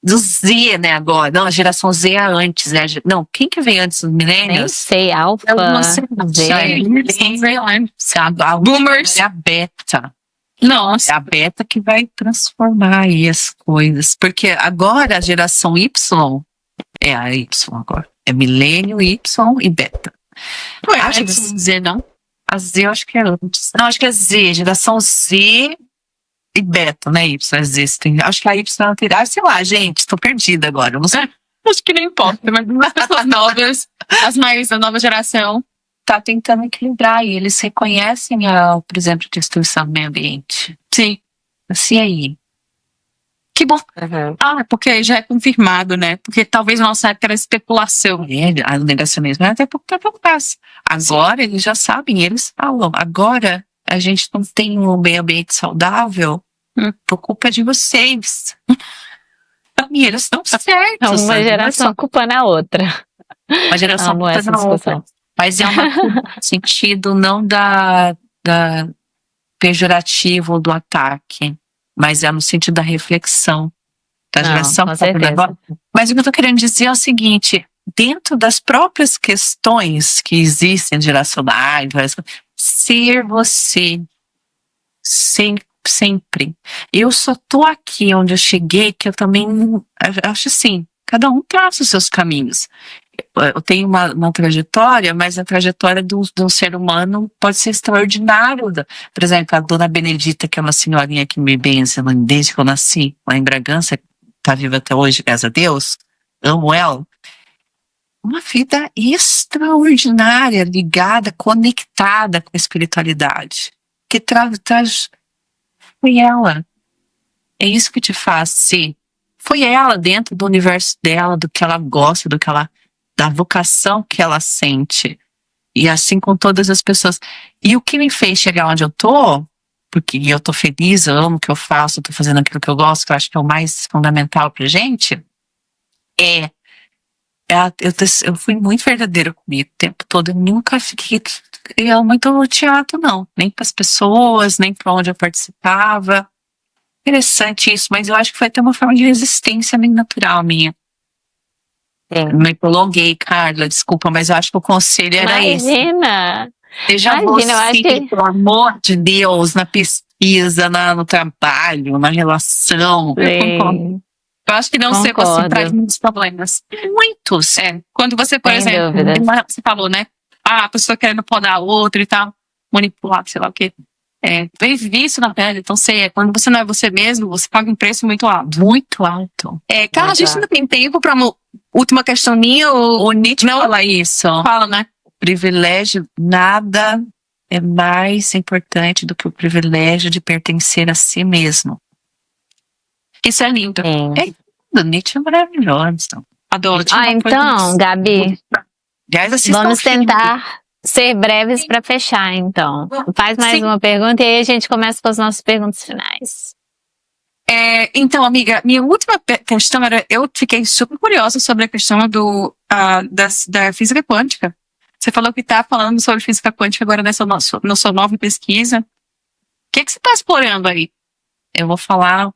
do Z, né, agora. Não, a geração Z é antes, né? Não, quem que veio antes dos millennials? Nem sei, Alpha, Z. A Boomers. É a Beta. Nossa. É a Beta que vai transformar aí as coisas. Porque agora a geração Y é a Y agora. É milênio, Y e Beta. Ué, Acho antes que de dizer não. a Z eu acho que é antes. Não, acho que é Z. Geração Z e Beta, né? Y existem. Acho que a Y não terá. Sei lá, gente, tô perdida agora. Eu não sei. Acho que não importa, mas as pessoas novas, as mais da nova geração, Tá tentando equilibrar e eles reconhecem, por exemplo, a destruição do meio ambiente. sim. Assim aí. Que bom. Uhum. Porque já é confirmado, né? Porque talvez na nossa época era especulação. O negacionismo era até pouco tempo atrás. Agora eles já sabem, eles falam. Agora a gente não tem um meio ambiente saudável por culpa de vocês. E eles estão certos. Uma geração culpando a outra. Uma geração Amo essa culpando a outra. discussão. Mas é uma culpa no sentido não da pejorativo do ataque, mas é no sentido da reflexão da Não, geração. com certeza. Mas o que eu estou querendo dizer é o seguinte: dentro das próprias questões que existem geracionais, ser você sempre. Eu só tô aqui onde eu cheguei, que eu também acho assim, cada um traça os seus caminhos. Eu tenho uma trajetória, mas a trajetória de um ser humano pode ser extraordinária. Por exemplo, a dona Benedita, que é uma senhorinha que me benze desde que eu nasci, lá em Bragança, está viva até hoje, graças a Deus, amo ela. Uma vida extraordinária, ligada, conectada com a espiritualidade. Que traz. Foi ela. É isso que te faz ser. Foi ela dentro do universo dela, do que ela gosta, da vocação que ela sente. E assim com todas as pessoas. E o que me fez chegar onde eu tô, porque eu tô feliz, eu amo o que eu faço, eu tô fazendo aquilo que eu gosto, que eu acho que é o mais fundamental pra gente, eu fui muito verdadeira comigo o tempo todo. Eu nunca fiquei muito no teatro, não. Nem para as pessoas, nem para onde eu participava. Interessante isso, mas eu acho que foi até uma forma de resistência bem natural minha. Sim. Me prolonguei, Carla, desculpa, mas eu acho que o conselho era esse. Imagina! Seja eu acho você, que... pelo amor de Deus, na pesquisa, no trabalho, na relação. Sim. Eu acho que não ser você traz muitos problemas. Muitos. Quando você, por exemplo, você falou, né? A pessoa querendo podar a outra e tal, manipular, sei lá o quê. Eu vi isso na pele, então quando você não é você mesmo, você paga um preço muito alto. Muito alto. Cara, a gente não tem tempo pra uma última questão minha. O Nietzsche não fala isso. Fala, né? Privilégio, nada é mais importante do que o privilégio de pertencer a si mesmo. Isso é lindo. Nietzsche é maravilhoso. Adoro. Então, Gabi, Aliás, assista vamos ao filme. tentar ser breves para fechar, então. Faz mais Sim. uma pergunta e aí a gente começa com as nossas perguntas finais. Então, amiga, minha última questão era, eu fiquei super curiosa sobre a questão da física quântica. Você falou que está falando sobre física quântica agora na sua nova pesquisa. O que você está explorando aí? Eu vou falar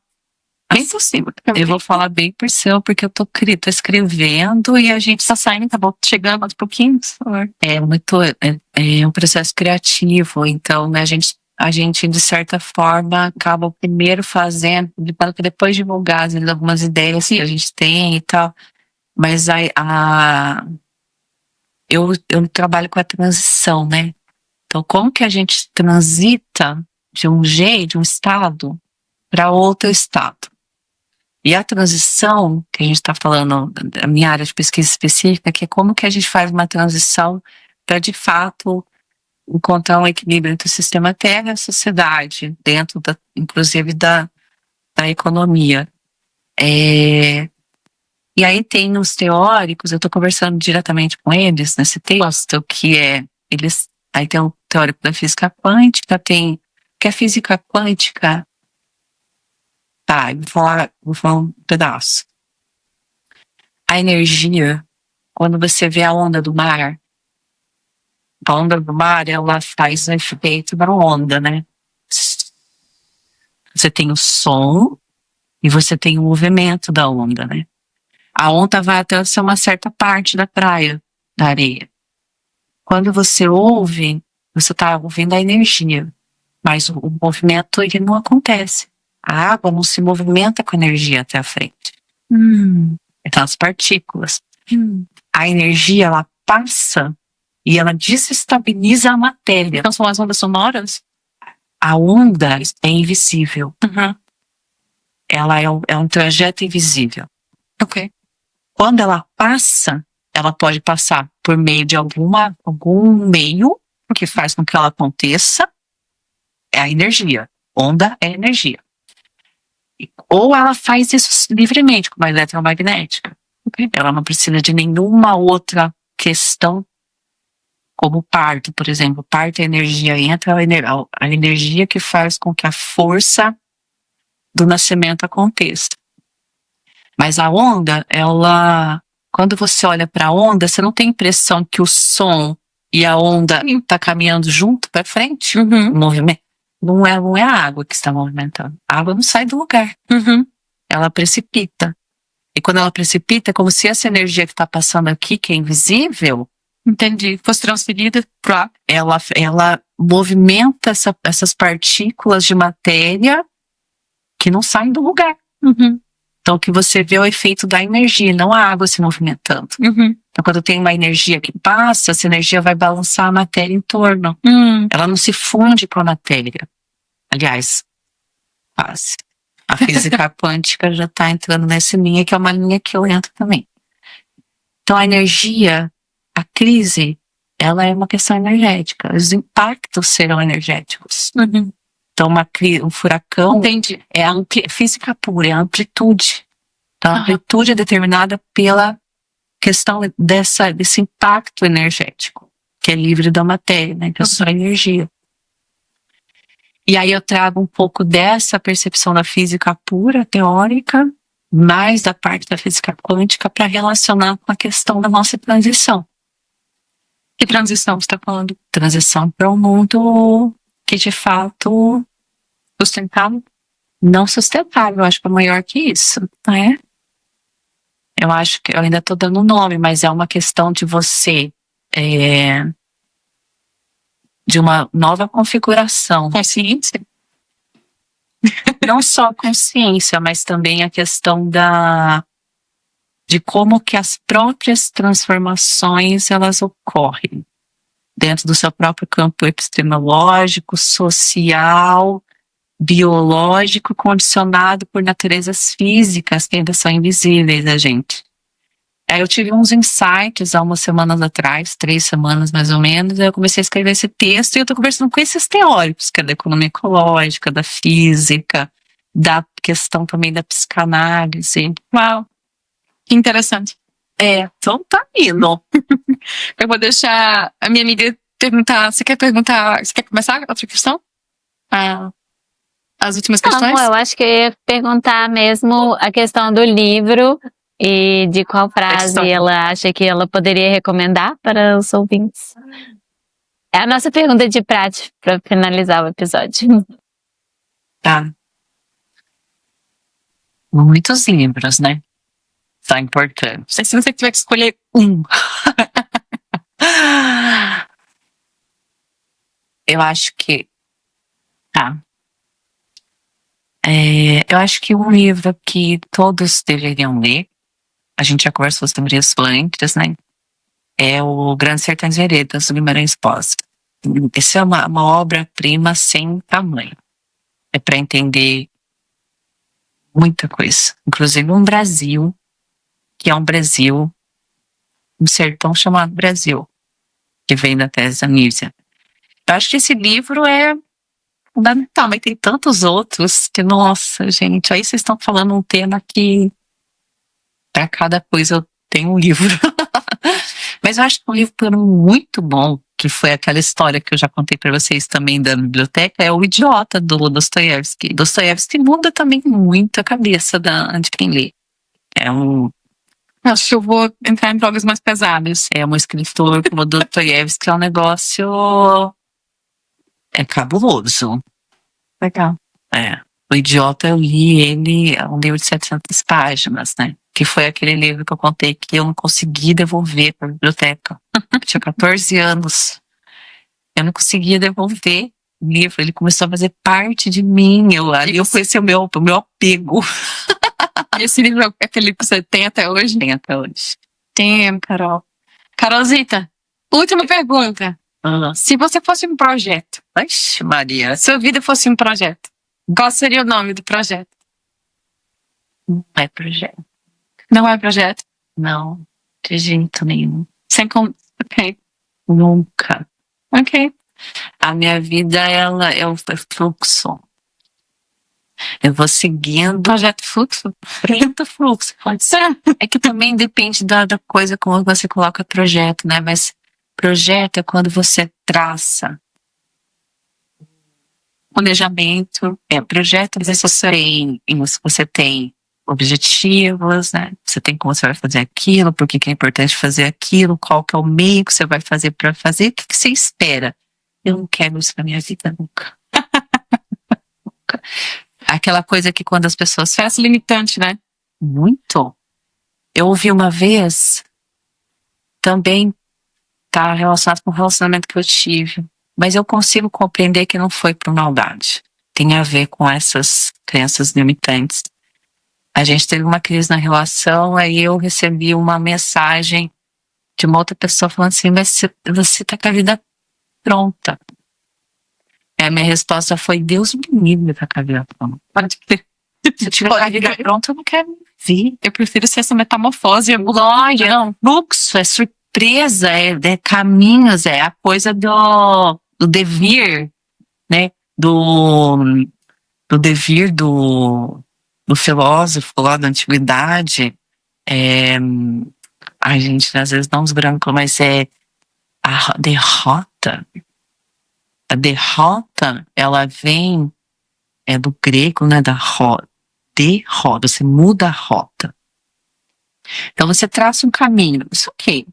Bem por cima. Eu vou falar bem por cima, porque eu tô escrevendo e a gente Tá saindo, tá bom? Chegando aos pouquinhos, por favor. é um processo criativo, então, né, a gente, de certa forma, acaba primeiro fazendo, para depois divulgar algumas ideias que a gente tem e tal, mas eu trabalho com a transição, né? Então, como que a gente transita de um estado para outro estado? E a transição, que a gente está falando, da minha área de pesquisa específica, que é como que a gente faz uma transição para, de fato, encontrar um equilíbrio entre o sistema Terra e a sociedade, dentro, inclusive, da economia. E aí tem os teóricos, eu estou conversando diretamente com eles nesse texto, aí tem o teórico da física quântica, que a física quântica. Tá, vou falar um pedaço. A energia, quando você vê a onda do mar, ela faz o efeito da onda, né? Você tem o som e você tem o movimento da onda, né? A onda vai até uma certa parte da praia, da areia. Quando você ouve, você está ouvindo a energia, mas o movimento ele não acontece. A água não se movimenta com energia até a frente. Então, as partículas. A energia, ela passa e ela desestabiliza a matéria. Então são as ondas sonoras? A onda é invisível. Uhum. Ela é um trajeto invisível. Ok. Quando ela passa, ela pode passar por meio de algum meio que faz com que ela aconteça. É a energia. Onda é energia. Ou ela faz isso livremente, como a eletromagnética. Ela não precisa de nenhuma outra questão, como o parto, por exemplo. O parto, a energia entra, a energia que faz com que a força do nascimento aconteça. Mas a onda, quando você olha para a onda, você não tem a impressão que o som e a onda tá caminhando junto para frente? Uhum. O movimento. Não é a água que está movimentando. A água não sai do lugar. Uhum. Ela precipita. E quando ela precipita, é como se essa energia que está passando aqui, que é invisível, Entendi. Fosse transferida para. ela movimenta essas partículas de matéria que não saem do lugar. Uhum. Então, o que você vê é o efeito da energia, não a água se movimentando. Uhum. Então, quando tem uma energia que passa, essa energia vai balançar a matéria em torno. Ela não se funde com a matéria. Aliás, quase. A física quântica já está entrando nessa linha, que é uma linha que eu entro também. Então, a energia, a crise, ela é uma questão energética. Os impactos serão energéticos. Uhum. Então, um furacão Entendi. é a física pura, é a amplitude. Então, a amplitude é determinada pela questão desse impacto energético, que é livre da matéria, né? Que é só energia. E aí eu trago um pouco dessa percepção da física pura, teórica, mais da parte da física quântica para relacionar com a questão da nossa transição. Que transição você está falando? Transição para um mundo que, de fato, Sustentável? não sustentável. Eu acho que é maior que isso, né? Eu acho que eu ainda estou dando nome, mas é uma questão de você de uma nova configuração. Consciência? Não só consciência, mas também a questão de como que as próprias transformações elas ocorrem dentro do seu próprio campo epistemológico, social, biológico, condicionado por naturezas físicas que ainda são invisíveis a gente. Aí eu tive uns insights há umas semanas atrás, 3 semanas mais ou menos, aí eu comecei a escrever esse texto e eu estou conversando com esses teóricos, que é da economia ecológica, da física, da questão também da psicanálise. Uau, que interessante. Então tá indo. Eu vou deixar a minha amiga perguntar. Você quer começar outra questão? As últimas questões? Não, eu acho que eu ia perguntar mesmo a questão do livro e de qual frase ela acha que ela poderia recomendar para os ouvintes. É a nossa pergunta de prática para finalizar o episódio. Tá. Muitos livros, né? São importantes. Se você tiver que escolher um. Eu acho que. Tá. Eu acho que um livro que todos deveriam ler, a gente já conversou sobre isso antes, né? É o Grande Sertões Veredas, do Guimarães Rosa. Essa é uma obra-prima sem tamanho. É para entender muita coisa. Inclusive um Brasil, que é um Brasil, um sertão chamado Brasil, que vem da tese da Nízia. Eu acho que esse livro é fundamental, mas tem tantos outros que, nossa, gente, aí vocês estão falando um tema que para cada coisa eu tenho um livro. Mas eu acho que um livro muito bom, que foi aquela história que eu já contei para vocês também da biblioteca, é O Idiota, do Dostoiévski. Dostoiévski muda também muito a cabeça de quem lê. Acho que eu vou entrar em drogas mais pesadas. É um escritor como Dostoiévski, é um negócio cabuloso. Legal. O Idiota, eu li ele, é um livro de 700 páginas, né? Que foi aquele livro que eu contei que eu não consegui devolver para a biblioteca. Eu tinha 14 anos. Eu não conseguia devolver o livro. Ele começou a fazer parte de mim. Ali eu conheci o meu apego. Esse livro é aquele que você tem até hoje? Tem até hoje. Tem, Carol. Carolzita, última pergunta. Se você fosse um projeto, Vixe, Maria. sua vida fosse um projeto, qual seria o nome do projeto? Não é projeto. Não é projeto? Não, de jeito nenhum. Ok. Nunca. Ok. A minha vida, ela é um fluxo. Eu vou seguindo. Projeto fluxo? Projeto fluxo, pode ser. É que também depende da coisa como você coloca projeto, né? Mas projeto é quando você traça planejamento. Projeto você tem objetivos, né? Você tem como você vai fazer aquilo, por que é importante fazer aquilo, qual que é o meio que você vai fazer para fazer, o que você espera. Eu não quero isso pra minha vida nunca. Nunca. Aquela coisa que quando as pessoas Parece limitante, né? muito. Eu ouvi uma vez, também tá relacionado com o relacionamento que eu tive, mas eu consigo compreender que não foi por maldade. Tem a ver com essas crenças limitantes. A gente teve uma crise na relação, aí eu recebi uma mensagem de uma outra pessoa falando assim, mas você tá com a vida pronta. A minha resposta foi, Deus me livre da com a vida pronta. Pode crer. Se eu tiver com a vida pronta, eu não quero vir. Eu prefiro ser essa metamorfose. Glória, fluxo, é surpresa, é caminhos, é a coisa do devir, né? Do devir do filósofo lá da antiguidade. Ai, gente, às vezes dá uns brancos, mas é a derrota. A derrota, ela vem do grego, né? Da derrota, você muda a rota. Então você traça um caminho, isso ok.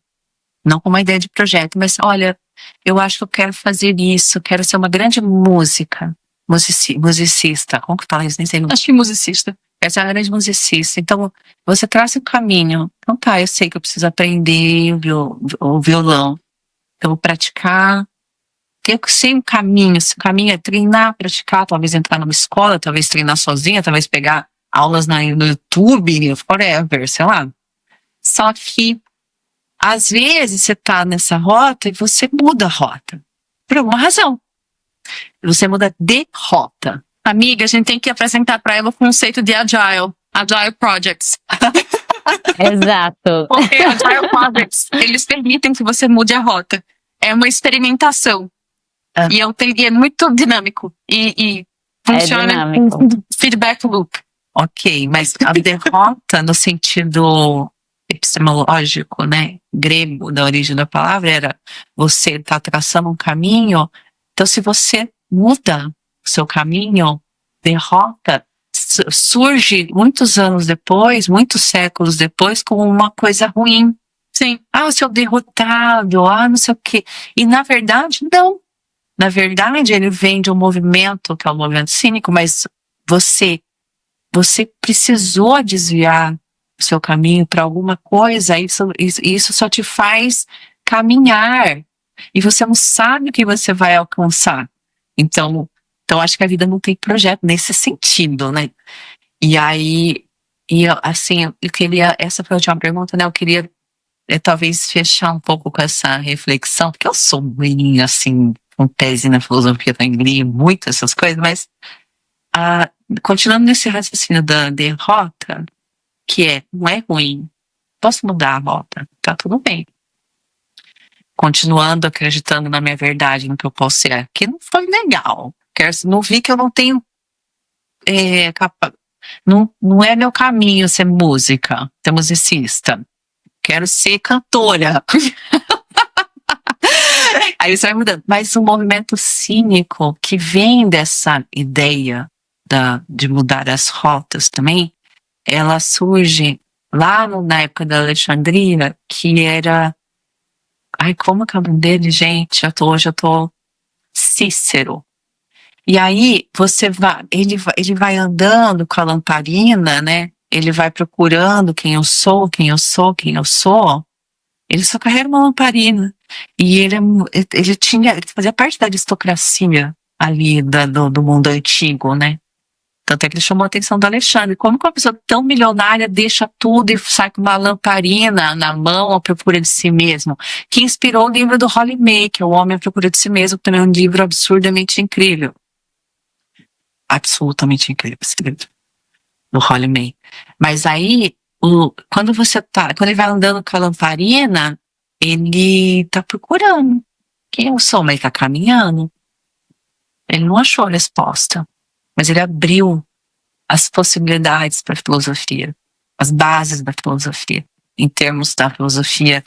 Não com uma ideia de projeto, mas olha, eu acho que eu quero fazer isso, eu quero ser uma grande musicista. Como que fala isso? Nem sei. Acho que musicista. Quero ser uma grande musicista. Então você traça um caminho. Então tá, eu sei que eu preciso aprender o violão. Eu vou praticar. Eu sei um caminho. Se o caminho é treinar, praticar, talvez entrar numa escola, talvez treinar sozinha, talvez pegar aulas no YouTube, whatever, sei lá. Só que, às vezes, você tá nessa rota e você muda a rota. Por alguma razão. Você muda de rota. Amiga, a gente tem que apresentar para ela o conceito de Agile Projects. Exato. Porque Agile Projects, eles permitem que você mude a rota. É uma experimentação. E é muito dinâmico. E funciona com feedback loop. Ok, mas a derrota no sentido epistemológico, né, grego, da origem da palavra, era você tá traçando um caminho, então se você muda o seu caminho, derrota surge muitos anos depois, muitos séculos depois, como uma coisa ruim. Sim. O seu derrotado, não sei o quê. E na verdade, não. Na verdade, ele vem de um movimento, que é o movimento cínico, mas você precisou desviar o seu caminho para alguma coisa, isso só te faz caminhar. E você não sabe o que você vai alcançar. Então acho que a vida não tem projeto nesse sentido, né? E aí, assim, eu queria, essa foi a última pergunta, né? Eu queria talvez fechar um pouco com essa reflexão, porque eu sou bem, assim, com tese na filosofia, li muito essas coisas, mas continuando nesse raciocínio da derrota, que não é ruim, posso mudar a rota, tá tudo bem. Continuando acreditando na minha verdade, no que eu posso ser, que não foi legal. Não vi que eu não tenho não é meu caminho ser música, ser musicista. Quero ser cantora. Aí você vai mudando. Mas o movimento cínico que vem dessa ideia de mudar as rotas também, ela surge lá na época da Alexandria, que era... como que é o nome dele, gente? Hoje eu tô Cícero. E aí ele vai andando com a lamparina, né? Ele vai procurando quem eu sou. Ele só carrega uma lamparina. E ele fazia parte da aristocracia ali do mundo antigo, né? Tanto é que ele chamou a atenção do Alexandre. Como que uma pessoa tão milionária deixa tudo e sai com uma lamparina na mão à procura de si mesmo? Que inspirou o livro do Holly May, que é O Homem à Procura de Si Mesmo, que também é um livro absurdamente incrível. Absolutamente incrível esse livro, do Holly May. Mas aí, quando ele vai andando com a lamparina, ele tá procurando quem eu sou, mas ele tá caminhando. Ele não achou a resposta, mas ele abriu as possibilidades para a filosofia, as bases da filosofia, em termos da filosofia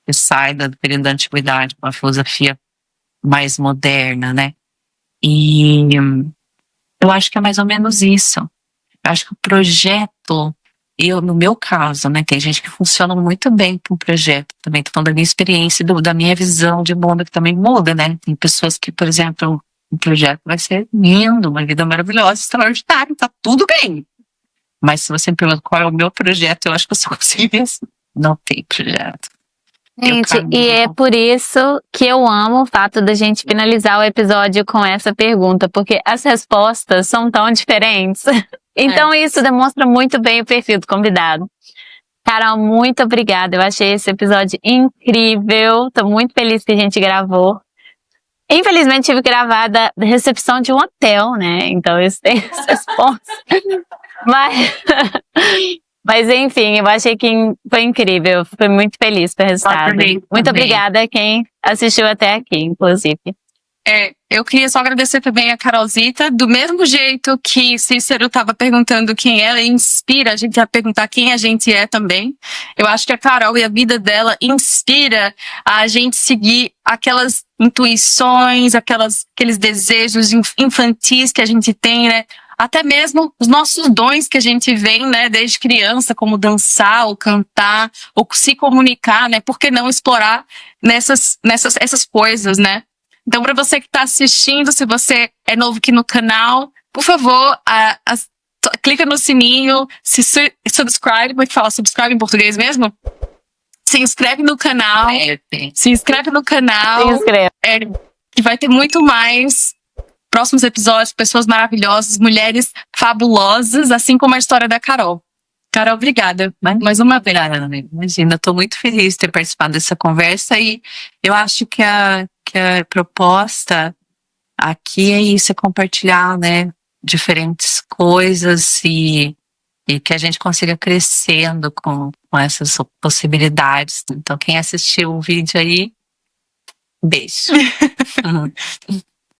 que sai do período da antiguidade para uma filosofia mais moderna, né? E eu acho que é mais ou menos isso. Eu acho que o projeto, no meu caso, né, tem gente que funciona muito bem com o projeto, também tô falando da minha experiência, da minha visão de mundo que também muda, né? Tem pessoas que, por exemplo, o projeto vai ser lindo, uma vida maravilhosa, extraordinária, tá tudo bem. Mas se você me pergunta qual é o meu projeto, eu acho que eu só consigo ver assim, não tem projeto. Gente, e é por isso que eu amo o fato da gente finalizar o episódio com essa pergunta, porque as respostas são tão diferentes. Então isso demonstra muito bem o perfil do convidado. Carol, muito obrigada. Eu achei esse episódio incrível. Tô muito feliz que a gente gravou. Infelizmente tive que gravar da recepção de um hotel, né? Então isso tem esses pontos. Mas enfim, eu achei que foi incrível. Fui muito feliz com o resultado. Muito obrigada a quem assistiu até aqui, inclusive. Eu queria só agradecer também a Carolzita. Do mesmo jeito que Cícero estava perguntando quem ela inspira a gente a perguntar quem a gente é também. Eu acho que a Carol e a vida dela inspira a gente seguir aquelas intuições, aqueles desejos infantis que a gente tem, né? Até mesmo os nossos dons que a gente vem, né, desde criança, como dançar, ou cantar, ou se comunicar, né? Por que não explorar essas coisas, né? Então, para você que está assistindo, se você é novo aqui no canal, por favor, clica no sininho, subscribe, como é que fala subscribe em português mesmo? Se inscreve no canal. Se inscreve no canal. Se inscreve. Que vai ter muito mais próximos episódios, pessoas maravilhosas, mulheres fabulosas, assim como a história da Carol. Carol, obrigada. Mais uma vez. Imagina, estou muito feliz de ter participado dessa conversa e eu acho que a proposta aqui é isso, é compartilhar, né, diferentes coisas e que a gente consiga crescendo com essas possibilidades. Então, quem assistiu o vídeo aí, beijo.